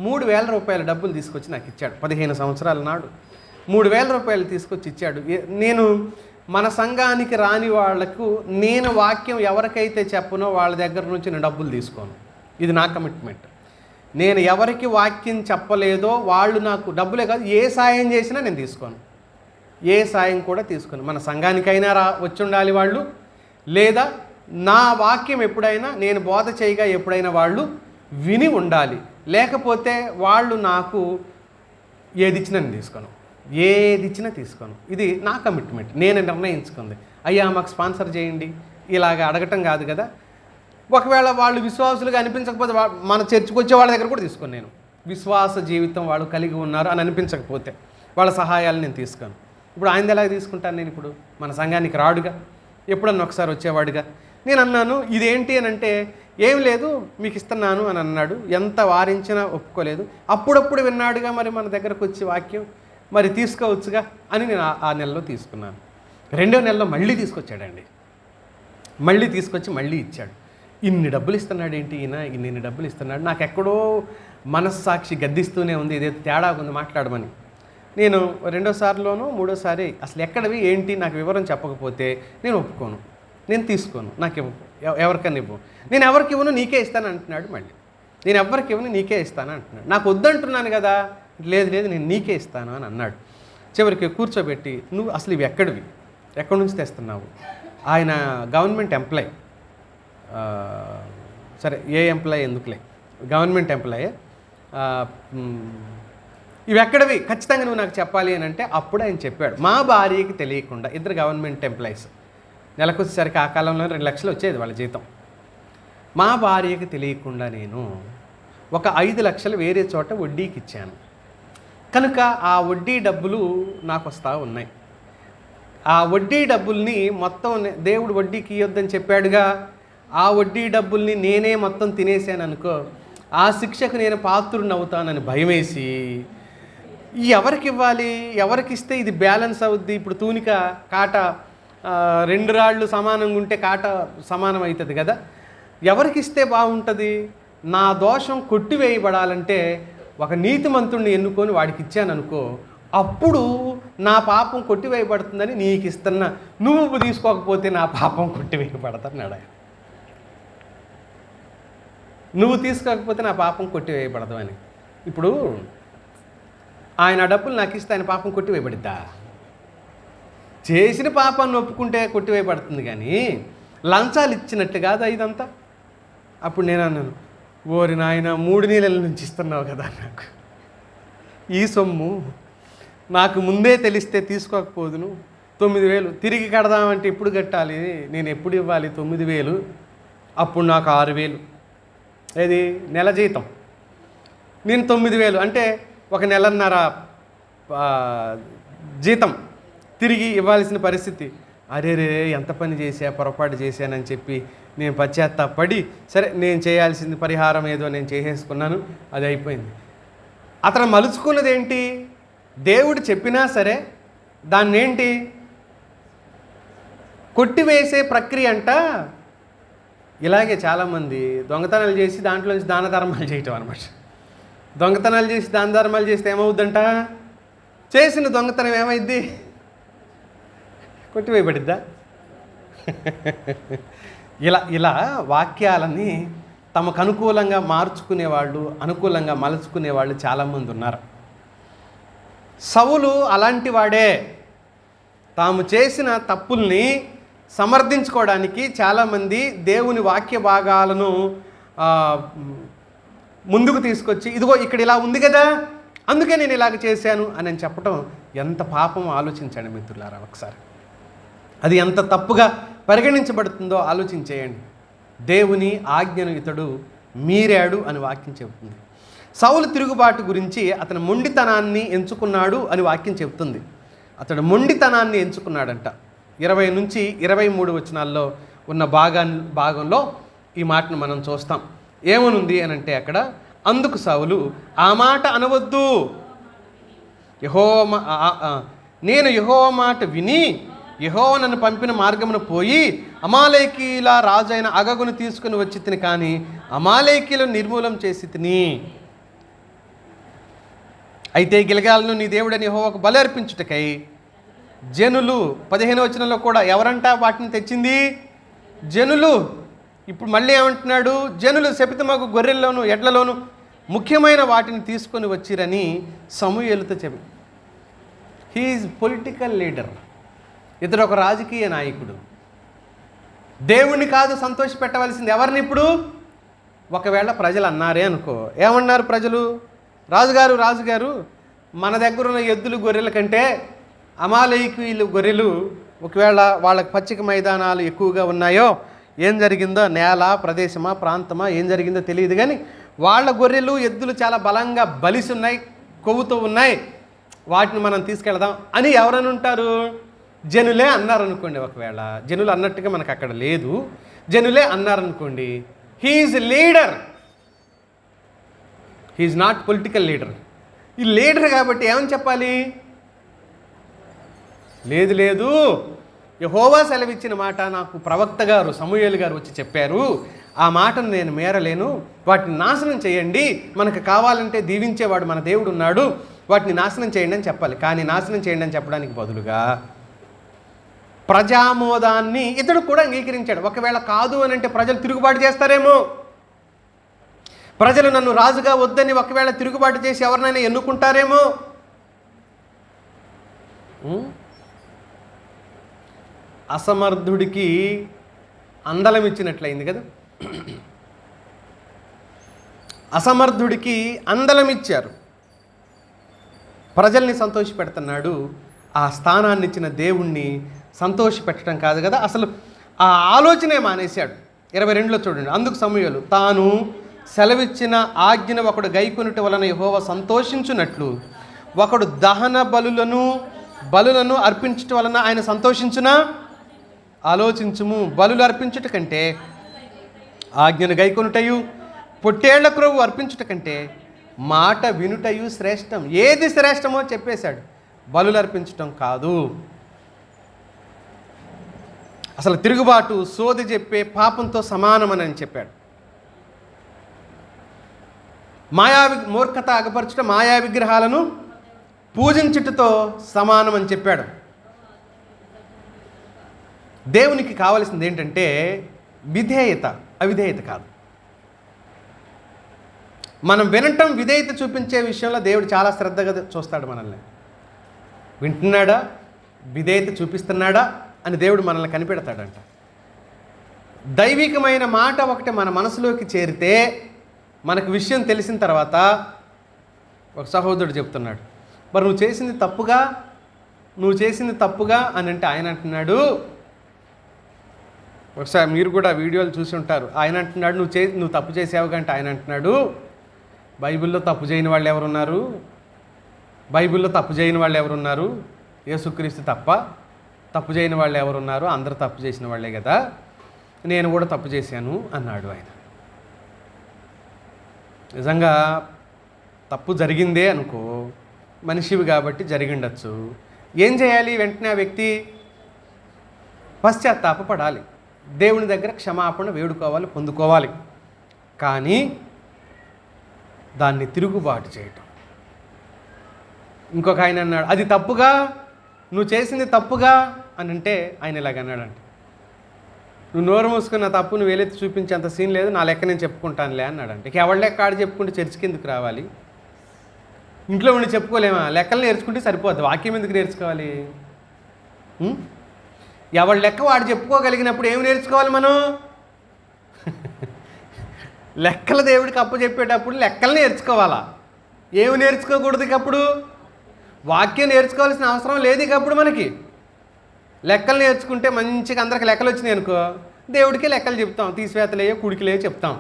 3,000 రూపాయల డబ్బులు తీసుకొచ్చి నాకు ఇచ్చాడు. 15 సంవత్సరాల నాడు 3,000 రూపాయలు తీసుకొచ్చి ఇచ్చాడు. నేను మన సంఘానికి రాని వాళ్లకు నేను వాక్యం ఎవరికైతే చెప్పనో వాళ్ళ దగ్గర నుంచి నేను డబ్బులు తీసుకోను. ఇది నా కమిట్మెంట్. నేను ఎవరికి వాక్యం చెప్పలేదో వాళ్ళు నాకు డబ్బులే కాదు, ఏ సాయం చేసినా నేను తీసుకోను. ఏ సాయం కూడా తీసుకోను. మన సంఘానికైనా వచ్చి ఉండాలి వాళ్ళు, లేదా నా వాక్యం ఎప్పుడైనా నేను బోధ చేయగా ఎప్పుడైనా వాళ్ళు విని ఉండాలి. లేకపోతే వాళ్ళు నాకు ఏది ఇచ్చినా నేను తీసుకోను, ఏది ఇచ్చినా తీసుకోను. ఇది నా కమిట్మెంట్, నేను నిర్ణయించుకుంది. అయ్యా మాకు స్పాన్సర్ చేయండి ఇలాగ అడగటం కాదు కదా. ఒకవేళ వాళ్ళు విశ్వాసులుగా అనిపించకపోతే మన చర్చికి వచ్చే వాళ్ళ దగ్గర కూడా తీసుకోను. నేను విశ్వాస జీవితం వాళ్ళు కలిగి ఉన్నారు అని అనిపించకపోతే వాళ్ళ సహాయాలు నేను తీసుకోను. ఇప్పుడు ఆయనది ఎలాగ తీసుకుంటాను నేను? ఇప్పుడు మన సంఘానికి రాడుగా, ఎప్పుడన్నా ఒకసారి వచ్చేవాడుగా. నేను అన్నాను ఇదేంటి అని అంటే, ఏం లేదు మీకు ఇస్తున్నాను అని అన్నాడు. ఎంత వారించినా ఒప్పుకోలేదు. అప్పుడప్పుడు విన్నాడుగా, మరి మన దగ్గరకు వచ్చి వాక్యం మరి తీసుకోవచ్చుగా అని నేను ఆ నెలలో తీసుకున్నాను. 2వ నెలలో మళ్ళీ తీసుకొచ్చాడండి. మళ్ళీ తీసుకొచ్చి మళ్ళీ ఇచ్చాడు. ఇన్ని డబ్బులు ఇస్తున్నాడు ఏంటి ఈయన, ఇన్ని డబ్బులు ఇస్తున్నాడు. నాకు ఎక్కడో మనస్సాక్షి గద్దిస్తూనే ఉంది, ఇదేదో తేడా ఉంది మాట్లాడమని. నేను 2వసారిలోనూ 3వసారి అసలు ఎక్కడవి ఏంటి నాకు వివరం చెప్పకపోతే నేను ఒప్పుకోను, నేను తీసుకోను, నాకు ఎవరికన్నా ఇవ్వు, నేను ఎవరికి ఇవ్వను నీకే ఇస్తాను అంటున్నాడు. మళ్ళీ నేను ఎవరికి ఇవ్వను నీకే ఇస్తాను అంటున్నాడు. నాకు వద్దంటున్నాను కదా, లేదు నేను నీకే ఇస్తాను అని అన్నాడు. చివరికి కూర్చోబెట్టి నువ్వు అసలు ఇవి ఎక్కడి నుంచి తెస్తున్నావు? ఆయన గవర్నమెంట్ ఎంప్లాయ్, సరే ఏ ఎంప్లాయ్ ఎందుకులే, గవర్నమెంట్ ఎంప్లాయే. ఇవి ఎక్కడవి ఖచ్చితంగా నువ్వు నాకు చెప్పాలి అని అంటే అప్పుడు ఆయన చెప్పాడు. మా భార్యకి తెలియకుండా, ఇద్దరు గవర్నమెంట్ ఎంప్లాయీస్, నెలకు వచ్చేసరికి ఆ కాలంలో 2 లక్షలు వచ్చేది వాళ్ళ జీతం. మా భార్యకి తెలియకుండా నేను ఒక 5 లక్షలు వేరే చోట వడ్డీకి ఇచ్చాను. కనుక ఆ వడ్డీ డబ్బులు నాకు వస్తూ ఉన్నాయి. ఆ వడ్డీ డబ్బుల్ని మొత్తం దేవుడు వడ్డీకి ఇవ్వద్దని చెప్పాడుగా, ఆ వడ్డీ డబ్బుల్ని నేనే మొత్తం తినేసాను అనుకో, ఆ శిక్షకు నేను పాత్రుడిని అవుతానని భయమేసి ఎవరికి ఇవ్వాలి, ఎవరికి ఇస్తే ఇది బ్యాలెన్స్ అవుద్ది. ఇప్పుడు తూనిక కాట 2 రాళ్ళు సమానంగా ఉంటే కాట సమానం అవుతుంది కదా, ఎవరికి ఇస్తే బాగుంటుంది? నా దోషం కొట్టివేయబడాలంటే ఒక నీతిమంతుడిని ఎన్నుకొని వాడికి ఇచ్చాను అనుకో, అప్పుడు నా పాపం కొట్టివేయబడుతుందని నీకు ఇస్తున్నా, నువ్వు తీసుకోకపోతే నా పాపం కొట్టివేయబడతాడు ఆయన. నువ్వు తీసుకోకపోతే నా పాపం కొట్టివేయబడదు అని. ఇప్పుడు ఆయన డబ్బులు నాకు ఇస్తే ఆయన పాపం కొట్టివేయబడిద్దా? చేసిన పాపాన్ని ఒప్పుకుంటే కొట్టివేయబడుతుంది, కానీ లంచాలు ఇచ్చినట్టు కాదు ఇదంతా. అప్పుడు నేను అన్నాను, ఓరి నాయన 3 నెలల నుంచి ఇస్తున్నావు కదా నాకు ఈ సొమ్ము, నాకు ముందే తెలిస్తే తీసుకోకపోదును. 9,000 తిరిగి కడదామంటే ఎప్పుడు కట్టాలి, నేను ఎప్పుడు ఇవ్వాలి 9,000? అప్పుడు నాకు 6,000 ఏది నెల జీతం, నేను 9,000 అంటే 1 నెలన్నర జీతం తిరిగి ఇవ్వాల్సిన పరిస్థితి. అరే ఎంత పని పొరపాటు చేశానని చెప్పి నేను పశ్చాత్తాపడి, సరే నేను చేయాల్సింది పరిహారం ఏదో నేను చేసేసుకున్నాను, అది అయిపోయింది. అతను మలుచుకున్నది ఏంటి? దేవుడు చెప్పినా సరే దాన్ని ఏంటి కొట్టివేసే ప్రక్రియ అంట. ఇలాగే చాలామంది దొంగతనాలు చేసి దాంట్లో నుంచి దాన ధర్మాలు చేయటం అనమాట. దొంగతనాలు చేసి దాన ధర్మాలు చేస్తే ఏమవుద్దంట? చేసిన దొంగతనం ఏమైద్ది? కొట్టివేయబడిద్దా? ఇలా వాక్యాలని తమకు అనుకూలంగా మార్చుకునేవాళ్ళు, అనుకూలంగా మలుచుకునేవాళ్ళు చాలామంది ఉన్నారు. సౌలు అలాంటి వాడే. తాము చేసిన తప్పుల్ని సమర్థించుకోవడానికి చాలామంది దేవుని వాక్య భాగాలను ముందుకు తీసుకొచ్చి, ఇదిగో ఇక్కడ ఇలా ఉంది కదా, అందుకే నేను ఇలాగ చేశాను అని చెప్పటం ఎంత పాపం ఆలోచించండి మిత్రులారా ఒకసారి. అది ఎంత తప్పుగా పరిగణించబడుతుందో ఆలోచించేయండి. దేవుని ఆజ్ఞను ఇతడు మీరాడు అని వాక్యం చెబుతుంది. సౌలు తిరుగుబాటు గురించి అతను మొండితనాన్ని ఎంచుకున్నాడు అని వాక్యం చెబుతుంది. అతడు మొండితనాన్ని ఎంచుకున్నాడంట. 20 నుంచి 23 వచనాల్లో ఉన్న భాగంలో ఈ మాటను మనం చూస్తాం. ఏమనుంది అని అంటే అక్కడ, అందుకు సౌలు, ఆ మాట అనవద్దు, నేను యెహోవా మాట విని యెహోవా నన్ను పంపిన మార్గమును పోయి అమాలేకీల రాజైన అగగును తీసుకుని వచ్చి తిని, కానీ అమాలేకీలను నిర్మూలం చేసి తిని. అయితే గిల్గాలను నీ దేవుడని యెహోవాకు బలి అర్పించుటకై జనులు, 15వ వచనంలో కూడా ఎవరంట వాటిని తెచ్చింది? జనులు. ఇప్పుడు మళ్ళీ ఏమంటున్నాడు? జనులు శపితమగు గొర్రెల్లోను ఎడ్లలోను ముఖ్యమైన వాటిని తీసుకొని వచ్చిరని సమూయేలుతో చెప్పి. He is political leader. ఇతడు ఒక రాజకీయ నాయకుడు. దేవుణ్ణి కాదు సంతోషపెట్టవలసింది ఎవరిని? ఇప్పుడు ఒకవేళ ప్రజలు అన్నారే అనుకో, ఏమన్నారు ప్రజలు? రాజుగారు మన దగ్గర ఉన్న ఎద్దులు గొర్రెల కంటే అమాలేకీయులు గొర్రెలు, ఒకవేళ వాళ్ళకి పచ్చిక మైదానాలు ఎక్కువగా ఉన్నాయో, ఏం జరిగిందో, నేల ప్రదేశమా ప్రాంతమా ఏం జరిగిందో తెలియదు, కానీ వాళ్ళ గొర్రెలు ఎద్దులు చాలా బలంగా బలిసి ఉన్నాయి, కొవ్వుతో ఉన్నాయి, వాటిని మనం తీసుకెళ్దాం అని ఎవరని ఉంటారు? జనులే అన్నారనుకోండి. ఒకవేళ జనులు అన్నట్టుగా మనకు అక్కడ లేదు, జనులే అన్నారనుకోండి, he is leader, he is not political leader. ఈ లీడర్ కాబట్టి ఏమని చెప్పాలి? లేదు, యెహోవా సెలవిచ్చిన మాట నాకు ప్రవక్త గారు సమూయేలు గారు వచ్చి చెప్పారు, ఆ మాటను నేను మేరలేను, వాటిని నాశనం చేయండి, మనకు కావాలంటే దీవించేవాడు మన దేవుడు ఉన్నాడు, వాటిని నాశనం చేయండి అని చెప్పాలి. కానీ నాశనం చేయండి అని చెప్పడానికి బదులుగా ప్రజామోదాన్ని ఇతడు కూడా అంగీకరించాడు. ఒకవేళ కాదు అని అంటే ప్రజలు తిరుగుబాటు చేస్తారేమో, ప్రజలు నన్ను రాజుగా వద్దని ఒకవేళ తిరుగుబాటు చేసి ఎవరినైనా ఎన్నుకుంటారేమో. అసమర్థుడికి అందలం ఇచ్చినట్లయింది కదా. అసమర్థుడికి అందలం ఇచ్చారు. ప్రజల్ని సంతోషపెడుతున్నాడు. ఆ స్థానాన్ని ఇచ్చిన దేవుణ్ణి సంతోషపెట్టడం కాదు కదా, అసలు ఆ ఆలోచనే మానేశాడు. 22లో చూడండి, అందుకు సమూయేలు, తాను సెలవిచ్చిన ఆజ్ఞను ఒకడు గైకొనుట వలన యెహోవా సంతోషించున్నట్లు ఒకడు దహన బలులను అర్పించుట వలన ఆయన సంతోషించునా? ఆలోచించుము. బలులు అర్పించుట కంటే ఆజ్ఞను గైకొనుటయు, పొట్టేళ్ల క్రొవ్వు అర్పించుట కంటే మాట వినుటయు శ్రేష్టం. ఏది శ్రేష్టమో చెప్పేశాడు. బలులు అర్పించటం కాదు. అసలు తిరుగుబాటు సోది చెప్పే పాపంతో సమానమని చెప్పాడు. మూర్ఖత అగపరచుట మాయా విగ్రహాలను పూజించుటతో సమానమని చెప్పాడు. దేవునికి కావలసింది ఏంటంటే విధేయత, అవిధేయత కాదు. మనం వినటం, విధేయత చూపించే విషయంలో దేవుడు చాలా శ్రద్ధగా చూస్తాడు మనల్ని. వింటున్నాడా, విధేయత చూపిస్తున్నాడా అని దేవుడు మనల్ని కనిపెడతాడంట. దైవికమైన మాట ఒకటి మన మనసులోకి చేరితే, మనకు విషయం తెలిసిన తర్వాత ఒక సహోదరుడు చెప్తున్నాడు, మరి నువ్వు చేసింది తప్పుగా అని అంటే ఆయన అంటున్నాడు, ఒకసారి మీరు కూడా వీడియోలు చూసి ఉంటారు, ఆయన అంటున్నాడు నువ్వు తప్పు చేసావు కంటే ఆయన అంటున్నాడు, బైబిల్లో తప్పు చేయని వాళ్ళు ఎవరున్నారు? బైబిల్లో తప్పు చేయని వాళ్ళు ఎవరున్నారు? యేసుక్రీస్తు తప్పు చేయని వాళ్ళు ఎవరున్నారు? అందరూ తప్పు చేసిన వాళ్ళే కదా, నేను కూడా తప్పు చేశాను అన్నాడు ఆయన. నిజంగా తప్పు జరిగిందే అనుకో, మనిషివి కాబట్టి జరిగిండొచ్చు. ఏం చేయాలి? వెంటనే ఆ వ్యక్తి పశ్చాత్తాపపడాలి, దేవుని దగ్గర క్షమాపణ వేడుకోవాలి, పొందుకోవాలి. కానీ దాన్ని తిరుగుబాటు చేయటం. ఇంకొక ఆయన అన్నాడు, అది తప్పుగా, నువ్వు చేసింది తప్పుగా అని అంటే ఆయన ఇలాగ అన్నాడంట, నువ్వు నోరు మూసుకున్న తప్పు నువ్వు వేలెత్తి చూపించేంత సీన్ లేదు, నా లెక్క నేను చెప్పుకుంటానులే అన్నాడంటే. ఇక ఎవరి లెక్క ఆడు చెప్పుకుంటే చర్చికి ఎందుకు రావాలి? ఇంట్లో ఉండి చెప్పుకోలేమా? లెక్కలు నేర్చుకుంటే సరిపోద్ది, వాక్యం ఎందుకు నేర్చుకోవాలి? ఎవరి లెక్క వాడు చెప్పుకోగలిగినప్పుడు ఏమి నేర్చుకోవాలి మనం? లెక్కల దేవుడికి అప్పు చెప్పేటప్పుడు లెక్కలు నేర్చుకోవాలా? ఏమి నేర్చుకోకూడదు? ఇకప్పుడు వాక్యం నేర్చుకోవాల్సిన అవసరం లేదు. ఇకప్పుడు మనకి లెక్కలు నేర్చుకుంటే మంచిగా అందరికి లెక్కలు వచ్చినాయి అనుకో, దేవుడికి లెక్కలు చెప్తాం, తీసివేతలేయో కుడికిలేయో చెప్తాం.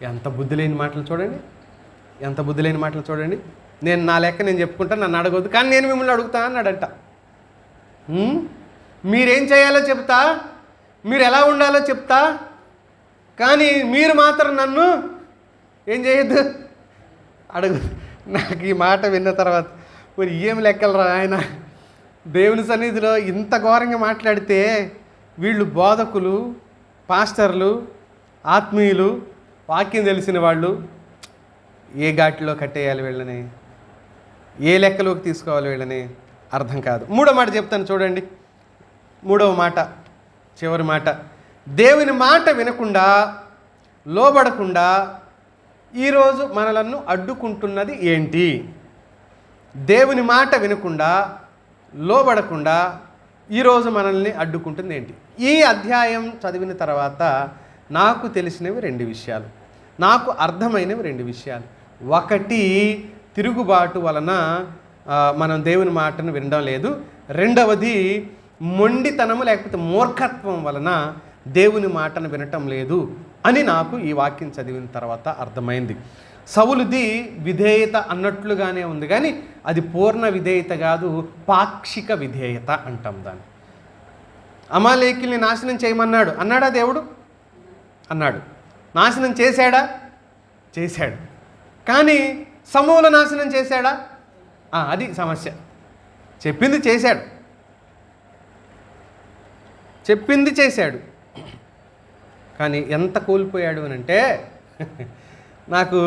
ఎంత బుద్ధి లేని మాటలు చూడండి, ఎంత బుద్ధి లేని మాటలు చూడండి. నేను నా లెక్క నేను చెప్పుకుంటాను, నన్ను అడగవద్దు, కానీ నేను మిమ్మల్ని అడుగుతా అన్నాడంట. మీరేం చేయాలో చెప్తా, మీరు ఎలా ఉండాలో చెప్తా, కానీ మీరు మాత్రం నన్ను ఏం చేయొద్దు, అడుగు. నాకు ఈ మాట విన్న తర్వాత మరి ఏం లెక్కలు రా ఆయన, దేవుని సన్నిధిలో ఇంత ఘోరంగా మాట్లాడితే వీళ్ళు బోధకులు, పాస్టర్లు, ఆత్మీయులు, వాక్యం తెలిసిన వాళ్ళు ఏ ఘాటిలో కట్టేయాలి వీళ్ళని, ఏ లెక్కలోకి తీసుకోవాలి వీళ్ళని అర్థం కాదు. మూడో మాట చెప్తాను చూడండి. మూడవ మాట, చివరి మాట. దేవుని మాట వినకుండా, లోబడకుండా ఈరోజు మనలను అడ్డుకుంటున్నది ఏంటి? దేవుని మాట వినకుండా, లోబడకుండా ఈరోజు మనల్ని అడ్డుకుంటుంది ఏంటి? ఈ అధ్యాయం చదివిన తర్వాత నాకు తెలిసినవి 2 విషయాలు, నాకు అర్థమైనవి 2 విషయాలు. ఒకటి, తిరుగుబాటు వలన మనం దేవుని మాటను వినడం లేదు. రెండవది, మొండితనము లేకపోతే మూర్ఖత్వం వలన దేవుని మాటను వినటం లేదు అని నాకు ఈ వాక్యం చదివిన తర్వాత అర్థమైంది. సౌలుది విధేయత అన్నట్లుగానే ఉంది, కానీ అది పూర్ణ విధేయత కాదు, పాక్షిక విధేయత అంటాం దాన్ని. అమాలేకీల్ని నాశనం చేయమన్నాడు, అన్నాడా దేవుడు? అన్నాడు. నాశనం చేశాడా? చేశాడు. కానీ సమూల నాశనం చేశాడా? అది సమస్య. చెప్పింది చేశాడు, చెప్పింది చేశాడు, కానీ ఎంత కోల్పోయాడు అని అంటే, నాకు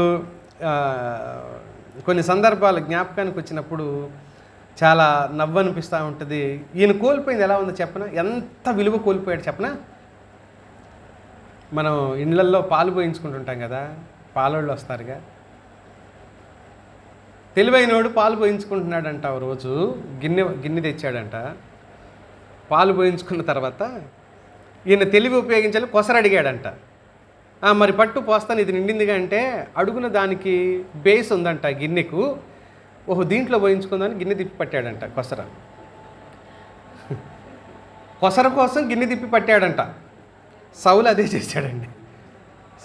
కొన్ని సందర్భాలు జ్ఞాపకానికి వచ్చినప్పుడు చాలా నవ్వనిపిస్తూ ఉంటుంది. ఈయన కోల్పోయింది ఎలా ఉందో చెప్పనా? ఎంత విలువ కోల్పోయాడు చెప్పనా? మనం ఇళ్ళల్లో పాలు పోయించుకుంటుంటాం కదా, పాలోళ్ళు వస్తారుగా, తెలివైనోడు పాలు పోయించుకుంటున్నాడంట. రోజు గిన్నె తెచ్చాడంట. పాలు పోయించుకున్న తర్వాత ఈయన తెలివి ఉపయోగించాలి, కొసరు అడిగాడంట. మరి పట్టు పోస్తాను, ఇది నిండిందిగా అంటే, అడుగున దానికి బేస్ ఉందంట గిన్నెకు. దీంట్లో పోయించుకుందాని గిన్నె తిప్పి పట్టాడంట కొసర. కొసర కోసం గిన్నె తిప్పి పట్టాడంట. సౌలు అదే చేశాడండి.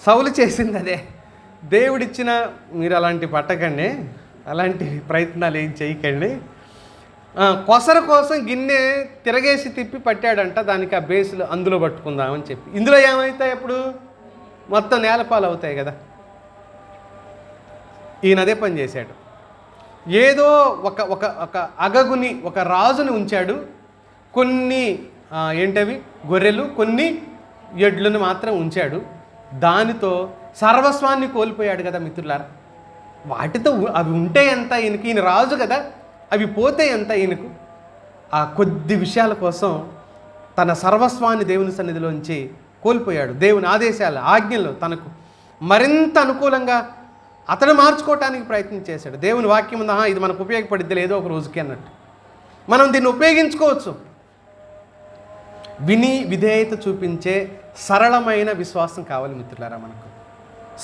సౌలు చేసింది అదే. దేవుడిచ్చిన, మీరు అలాంటి పట్టకండి, అలాంటి ప్రయత్నాలు ఏం చేయకండి. కొసర కోసం గిన్నె తిరగేసి తిప్పి పట్టాడంట, దానికి ఆ బేసులు అందులో పట్టుకుందామని చెప్పి. ఇందులో ఏమవుతాయి అప్పుడు? మొత్తం నేలపాలు అవుతాయి కదా. ఈయన అదే పని చేశాడు. ఏదో ఒక ఒక ఒక అగగుని, ఒక రాజుని ఉంచాడు. కొన్ని ఏంటవి గొర్రెలు, కొన్ని ఎడ్లను మాత్రం ఉంచాడు. దానితో సర్వస్వాన్ని కోల్పోయాడు కదా మిత్రులారా. వాటితో అవి ఉంటే ఎంత ఈయనకి? ఈయన రాజు కదా. అవి పోతే ఎంత ఈయనకు? ఆ కొద్ది విషయాల కోసం తన సర్వస్వాన్ని దేవుని సన్నిధిలోంచి కోల్పోయాడు. దేవుని ఆదేశాలు, ఆజ్ఞలు తనకు మరింత అనుకూలంగా అతను మార్చుకోవటానికి ప్రయత్నం చేశాడు. దేవుని వాక్యం ఉందా, ఇది మనకు ఉపయోగపడిద్ది లేదో ఒక రోజుకి అన్నట్టు మనం దీన్ని ఉపయోగించుకోవచ్చు. విని విధేయత చూపించే సరళమైన విశ్వాసం కావాలి మిత్రులారా. మనకు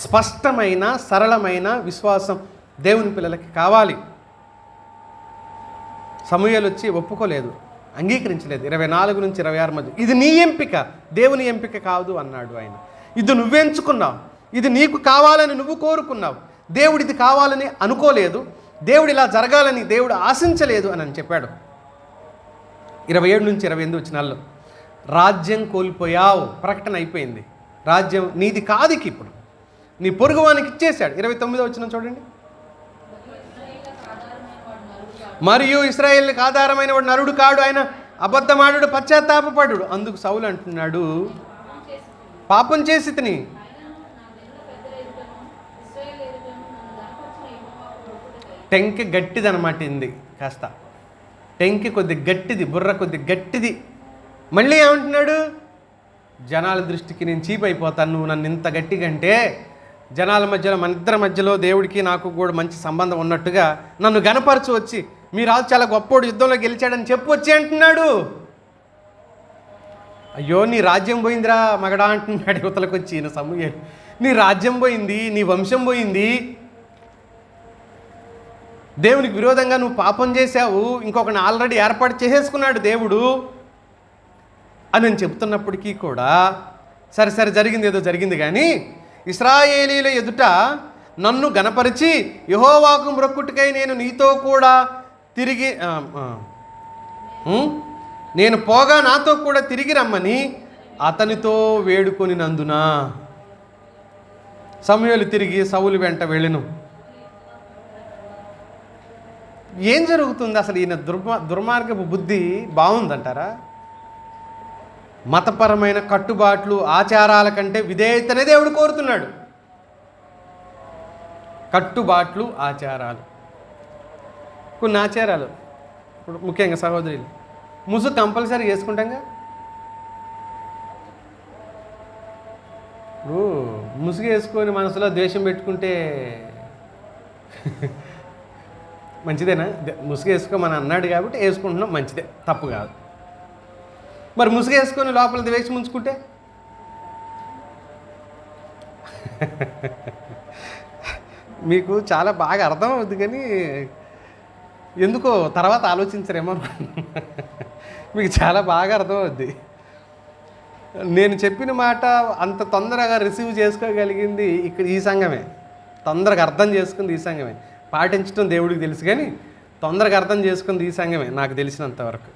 స్పష్టమైన సరళమైన విశ్వాసం దేవుని పిల్లలకి కావాలి. సమూయేలు వచ్చి ఒప్పుకోలేదు, అంగీకరించలేదు. 24 నుంచి 26 మధ్య ఇది నీ ఎంపిక, దేవుని ఎంపిక కాదు అన్నాడు ఆయన. ఇది నువ్వెంచుకున్నావు, ఇది నీకు కావాలని నువ్వు కోరుకున్నావు, దేవుడు ఇది కావాలని అనుకోలేదు, దేవుడు ఇలా జరగాలని దేవుడు ఆశించలేదు అని చెప్పాడు. 27 నుంచి 28 వచనాల్లో రాజ్యం కోల్పోయావు, ప్రకటన అయిపోయింది. రాజ్యం నీది కాదు, ఇప్పుడు నీ పొరుగువానికి ఇచ్చేశాడు. 29వ వచనం చూడండి. మరియు ఇశ్రాయేలుకి ఆధారమైన వాడు నరుడు కాడు, ఆయన అబద్ధమాడు, పశ్చాత్తాపపడు. అందుకు సౌలు అంటున్నాడు, పాపం చేసి తిని టెంకి గట్టిది అనమాట. ఇంది కాస్త టెంకి కొద్ది గట్టిది, బుర్ర కొద్ది గట్టిది. మళ్ళీ ఏమంటున్నాడు? జనాల దృష్టికి నేను చీప్ అయిపోతాను, నువ్వు నన్ను ఇంత గట్టిగా అంటే, జనాల మధ్యలో మన ఇద్దరి మధ్యలో దేవుడికి నాకు కూడా మంచి సంబంధం ఉన్నట్టుగా నన్ను గనపరచు వచ్చి, మీ రాజు చాలా గొప్పోడు, యుద్ధంలో గెలిచాడని చెప్పు వచ్చి అంటున్నాడు. అయ్యో నీ రాజ్యం పోయిందిరా మగడా అంటున్నాడు యువతలకు వచ్చి ఈయన సమూయేలు. నీ రాజ్యం పోయింది, నీ వంశం పోయింది, దేవునికి విరోధంగా నువ్వు పాపం చేశావు, ఇంకొకరిని ఆల్రెడీ ఏర్పాటు చేసేసుకున్నాడు దేవుడు అని నేను చెప్తున్నప్పటికీ కూడా, సరే జరిగింది ఏదో జరిగింది కానీ, ఇశ్రాయేలీల ఎదుట నన్ను గనపరిచి యెహోవాకు మ్రొక్కుటకై నేను నీతో కూడా తిరిగి నేను పోగా నాతో కూడా తిరిగి రమ్మని అతనితో వేడుకొనినందున సమూయేలు తిరిగి సౌలు వెంట వెళ్ళెను. ఏం జరుగుతుంది అసలు? ఈయన దుర్మార్గపు బుద్ధి బాగుందంటారా? మతపరమైన కట్టుబాట్లు ఆచారాల కంటే విధేయతనే దేవుడు కోరుతున్నాడు. కట్టుబాట్లు ఆచారాలు, కొన్ని ఆచారాలు, ఇప్పుడు ముఖ్యంగా సహోదరులు ముసుగు కంపల్సరీ చేసుకుంటాంగా. ఇప్పుడు ముసుగు వేసుకొని మనసులో ద్వేషం పెట్టుకుంటే మంచిదేనా? ముసుగు వేసుకోమని అన్నాడు కాబట్టి వేసుకుంటున్నాం, మంచిదే, తప్పు కాదు. మరి ముసుగు వేసుకొని లోపల ద్వేషం ఉంచుకుంటే మీకు చాలా బాగా అర్థం అవుతుంది, కానీ ఎందుకో తర్వాత ఆలోచించరేమో. మీకు చాలా బాగా అర్థమవుద్ది. నేను చెప్పిన మాట అంత తొందరగా రిసీవ్ చేసుకోగలిగింది ఇక్కడ ఈ సంఘమే, తొందరగా అర్థం చేసుకుంది ఈ సంఘమే. పాటించడం దేవుడికి తెలుసు, కానీ తొందరగా అర్థం చేసుకుంది ఈ సంఘమే నాకు తెలిసినంతవరకు.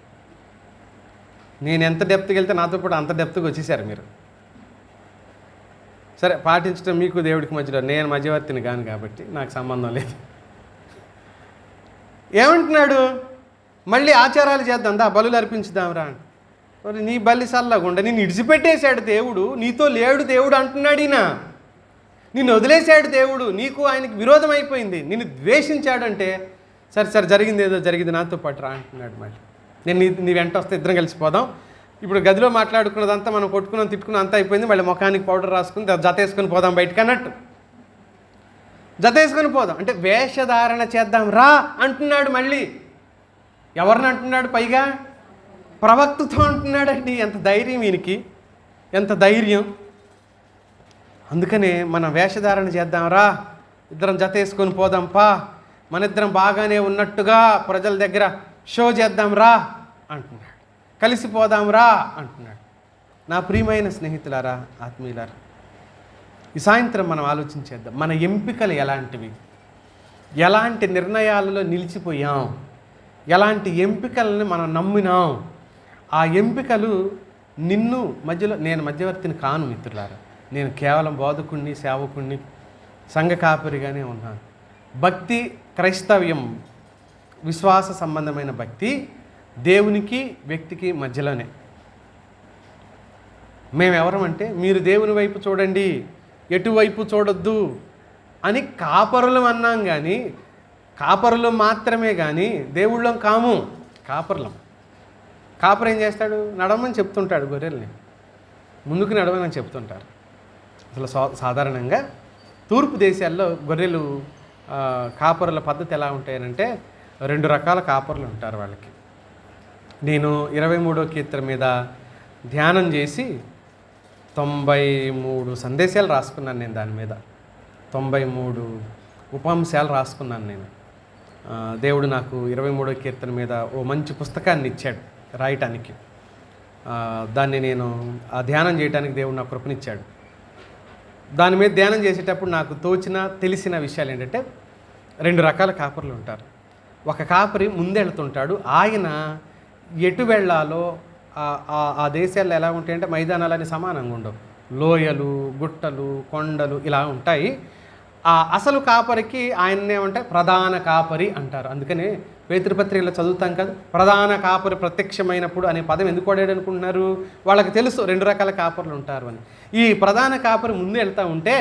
నేను ఎంత డెప్త్కి వెళ్తే నాతో పాటు అంత డెప్త్కి వచ్చేసారు మీరు. సరే, పాటించడం మీకు దేవుడికి మధ్యలో, నేను మధ్యవర్తిని కాను కాబట్టి నాకు సంబంధం లేదు. ఏమంటున్నాడు? మళ్ళీ ఆచారాలు చేద్దాం, దా బలులు అర్పించుదాంరా అని. మరి నీ బలి సల్లగుండా నిన్ను ఇడిచిపెట్టేశాడు దేవుడు, నీతో లేడు దేవుడు అంటున్నాడు ఈయన. నిన్ను వదిలేశాడు దేవుడు, నీకు ఆయనకి విరోధం అయిపోయింది, నిన్ను ద్వేషించాడంటే, సరే జరిగింది ఏదో జరిగింది నాతో పాటు రా అంటున్నాడు. మళ్ళీ నేను నీ వెంట వస్తే ఇద్దరం కలిసిపోదాం. ఇప్పుడు గదిలో మాట్లాడుకున్నదంతా మనం కొట్టుకున్నాం తిట్టుకున్నాం అంతా అయిపోయింది, మళ్ళీ ముఖానికి పౌడర్ రాసుకుని జత వేసుకొని పోదాం బయటకు అన్నట్టు. జత వేసుకొని పోదాం అంటే వేషధారణ చేద్దాం రా అంటున్నాడు. మళ్ళీ ఎవరిని అంటున్నాడు? పైగా ప్రవక్తతో అంటున్నాడండి. ఎంత ధైర్యం ఈయనకి, ఎంత ధైర్యం. అందుకనే మనం వేషధారణ చేద్దాం రా, ఇద్దరం జత వేసుకొని పోదాం పా, మన ఇద్దరం బాగానే ఉన్నట్టుగా ప్రజల దగ్గర షో చేద్దాం రా అంటున్నాడు. కలిసిపోదాం రా అంటున్నాడు. నా ప్రియమైన స్నేహితులారా, ఆత్మీయులారా, ఈ సాయంత్రం మనం ఆలోచించేద్దాం. మన ఎంపికలు ఎలాంటివి, ఎలాంటి నిర్ణయాలలో నిలిచిపోయాం, ఎలాంటి ఎంపికలను మనం నమ్మినాం. ఆ ఎంపికలు నిన్ను మధ్యలో, నేను మధ్యవర్తిని కాను మిత్రులారా, నేను కేవలం బోధకుణ్ణి, సేవకుణ్ణి, సంఘ కాపరిగానే ఉన్నాను. భక్తి, క్రైస్తవ్యం, విశ్వాస సంబంధమైన భక్తి దేవునికి వ్యక్తికి మధ్యలోనే. మేమెవరమంటే, మీరు దేవుని వైపు చూడండి, ఎటువైపు చూడొద్దు అని కాపరులం అన్నాం, కానీ కాపరులు మాత్రమే, కానీ దేవుళ్ళం కాము. కాపరులం. కాపరు ఏం చేస్తాడు? నడవమని చెప్తుంటాడు గొర్రెల్ని, ముందుకు నడవమని చెప్తుంటారు. అసలు సాధారణంగా తూర్పు దేశాల్లో గొర్రెలు కాపరుల పద్ధతి ఎలా ఉంటాయనంటే, 2 రకాల కాపరులు ఉంటారు వాళ్ళకి. నేను 23వ కీర్తన మీద ధ్యానం చేసి 93 సందేశాలు రాసుకున్నాను. నేను దాని మీద 93 ఉపాంశాలు రాసుకున్నాను నేను. దేవుడు నాకు 23వ కీర్తన మీద ఓ మంచి పుస్తకాన్ని ఇచ్చాడు రాయటానికి. దాన్ని నేను ధ్యానం చేయడానికి దేవుడు నాకు కృపనిచ్చాడు. దాని మీద ధ్యానం చేసేటప్పుడు నాకు తెలిసిన విషయాలు ఏంటంటే, 2 రకాల కాపరులు ఉంటారు. ఒక కాపరి ముందెళ్తుంటాడు, ఆయన ఎటు వెళ్ళాలో ఆ దేశాల్లో ఎలా ఉంటాయంటే మైదానాలన్నీ సమానంగా ఉండవు, లోయలు, గుట్టలు, కొండలు ఇలా ఉంటాయి. ఆ అసలు కాపరికి ఆయన్నే ఏమంటే ప్రధాన కాపరి అంటారు. అందుకనే పేతృపత్రికలో చదువుతాం కదా, ప్రధాన కాపరి ప్రత్యక్షమైనప్పుడు అనే పదం ఎందుకు వాడాడు అనుకుంటున్నారు? వాళ్ళకి తెలుసు 2 రకాల కాపరులు ఉంటారు అని. ఈ ప్రధాన కాపరి ముందు వెళ్తూ ఉంటే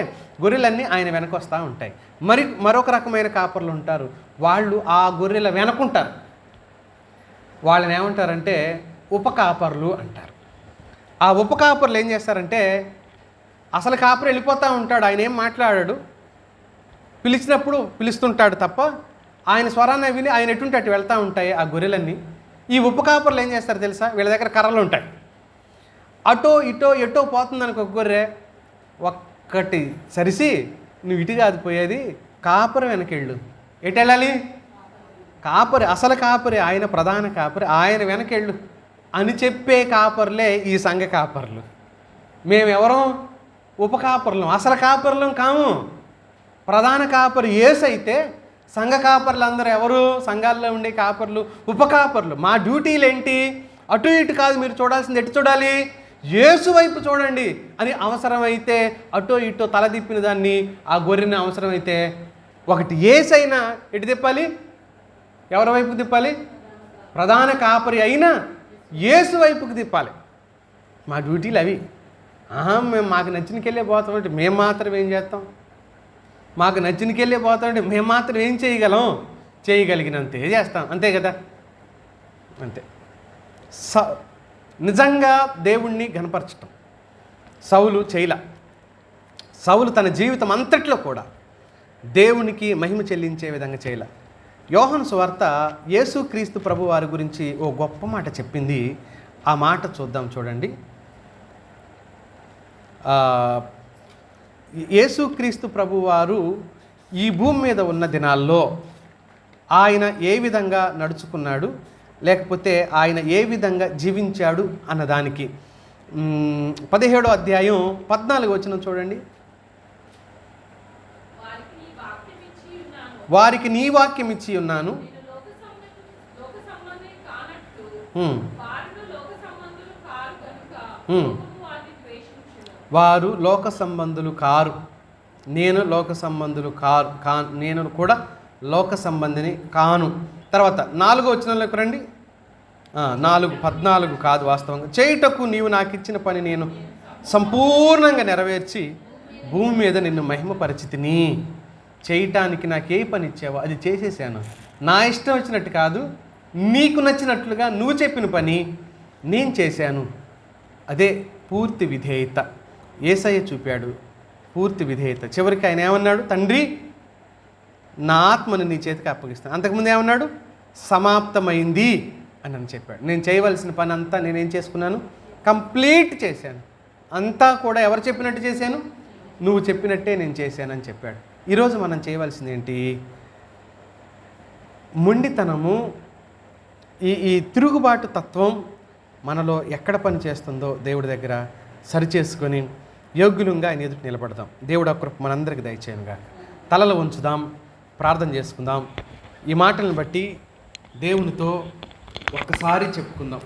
గొర్రెలన్నీ ఆయన వెనక వస్తూ ఉంటాయి. మరొక రకమైన కాపరులు ఉంటారు, వాళ్ళు ఆ గొర్రెల వెనకుంటారు. వాళ్ళని ఏమంటారంటే ఉపకాపరులు అంటారు. ఆ ఉప కాపర్లు ఏం చేస్తారంటే, అసలు కాపరి వెళ్ళిపోతూ ఉంటాడు, ఆయన ఏం మాట్లాడాడు, పిలిచినప్పుడు పిలుస్తుంటాడు తప్ప ఆయన స్వరాన్ని విని ఆయన ఎటుంటే అటు వెళ్తూ ఉంటాయి ఆ గొర్రెలన్నీ. ఈ ఉప కాపర్లు ఏం చేస్తారు తెలుసా, వీళ్ళ దగ్గర కర్రలు ఉంటాయి, అటో ఇటో ఎటో పోతుందనుకో గొర్రె, ఒక్కటి సరిసి నువ్వు ఇటు కాదు పోయేది, కాపరి వెనకెళ్ళు. ఎటు వెళ్ళాలి? కాపరి, అసలు కాపరి ఆయన, ప్రధాన కాపరి ఆయన వెనకెళ్ళు అని చెప్పే కాపర్లే ఈ సంఘ కాపర్లు. మేమెవరం? ఉప కాపర్లం, అసలు కాపర్లం కాము. ప్రధాన కాపరి యేసైతే సంఘ కాపర్లు అందరూ ఎవరు? సంఘాల్లో ఉండే కాపర్లు, ఉప కాపర్లు. మా డ్యూటీలు ఏంటి? అటు ఇటు కాదు మీరు చూడాల్సింది, ఎటు చూడాలి? యేసు వైపు చూడండి అని. అవసరమైతే అటో ఇటో తల తిప్పిన దాన్ని, ఆ గొర్రెని అవసరమైతే ఒకటి యేసైనా ఎటు తిప్పాలి? ఎవరి వైపు తిప్పాలి? ప్రధాన కాపరి అయినా యేసు వైపుకి తిప్పాలి. మా డ్యూటీలు అవి. మేము మాకు నచ్చినకెళ్ళే పోతామంటే మేము మాత్రం ఏం చేస్తాం? మాకు నచ్చినకెళ్ళే పోతామంటే మేము మాత్రం ఏం చేయగలం? చేయగలిగినంతే చేస్తాం, అంతే కదా. అంతే. నిజంగా దేవుణ్ణి ఘనపరచటం సౌలు చేయలా. సౌలు తన జీవితం అంతట్లో కూడా దేవునికి మహిమ చెల్లించే విధంగా చేయలా. యోహాను సువార్త యేసుక్రీస్తు ప్రభు వారి గురించి ఓ గొప్ప మాట చెప్పింది. ఆ మాట చూద్దాం, చూడండి. యేసుక్రీస్తు ప్రభు వారు ఈ భూమి మీద ఉన్న దినాల్లో ఆయన ఏ విధంగా నడుచుకున్నాడు, లేకపోతే ఆయన ఏ విధంగా జీవించాడు అన్నదానికి 17వ అధ్యాయం 14వ వచనం చూడండి. వారికి నీ వాక్యం ఇచ్చి ఉన్నాను, వారు లోక సంబంధులు కారు, నేను లోక సంబంధులు నేను కూడా లోక సంబంధిని కాను. తర్వాత 4వ వచనంలోకి రండి. 4:14 కాదు, వాస్తవంగా చేయుటకు నీవు నాకు ఇచ్చిన పని నేను సంపూర్ణంగా నెరవేర్చి భూమి మీద నిన్ను మహిమపరిచితిని. చేయటానికి నాకు ఏ పని ఇచ్చావో అది చేసేసాను. నా ఇష్టం వచ్చినట్టు కాదు, నీకు నచ్చినట్లుగా నువ్వు చెప్పిన పని నేను చేశాను. అదే పూర్తి విధేయత. యేసయ్య చూపాడు పూర్తి విధేయత. చివరికి ఆయన ఏమన్నాడు? తండ్రి, నా ఆత్మను నీ చేతికి అప్పగిస్తాను. అంతకుముందు ఏమన్నాడు? సమాప్తమైంది అని చెప్పాడు. నేను చేయవలసిన పని అంతా నేనేం చేసుకున్నాను? కంప్లీట్ చేశాను. అంతా కూడా ఎవరు చెప్పినట్టు చేశాను? నువ్వు చెప్పినట్టే నేను చేశానని చెప్పాడు. ఈరోజు మనం చేయవలసింది ఏంటి? మొండితనము, ఈ తిరుగుబాటు తత్వం మనలో ఎక్కడ పని చేస్తుందో దేవుడి దగ్గర సరిచేసుకొని యోగ్యులంగా ఆయన ఎదుటి నిలబడదాం. దేవుడు ఆ కృప మనందరికీ దయచేయనుగా. తలలు ఉంచుదాం, ప్రార్థన చేసుకుందాం. ఈ మాటలను బట్టి దేవునితో ఒక్కసారి చెప్పుకుందాం.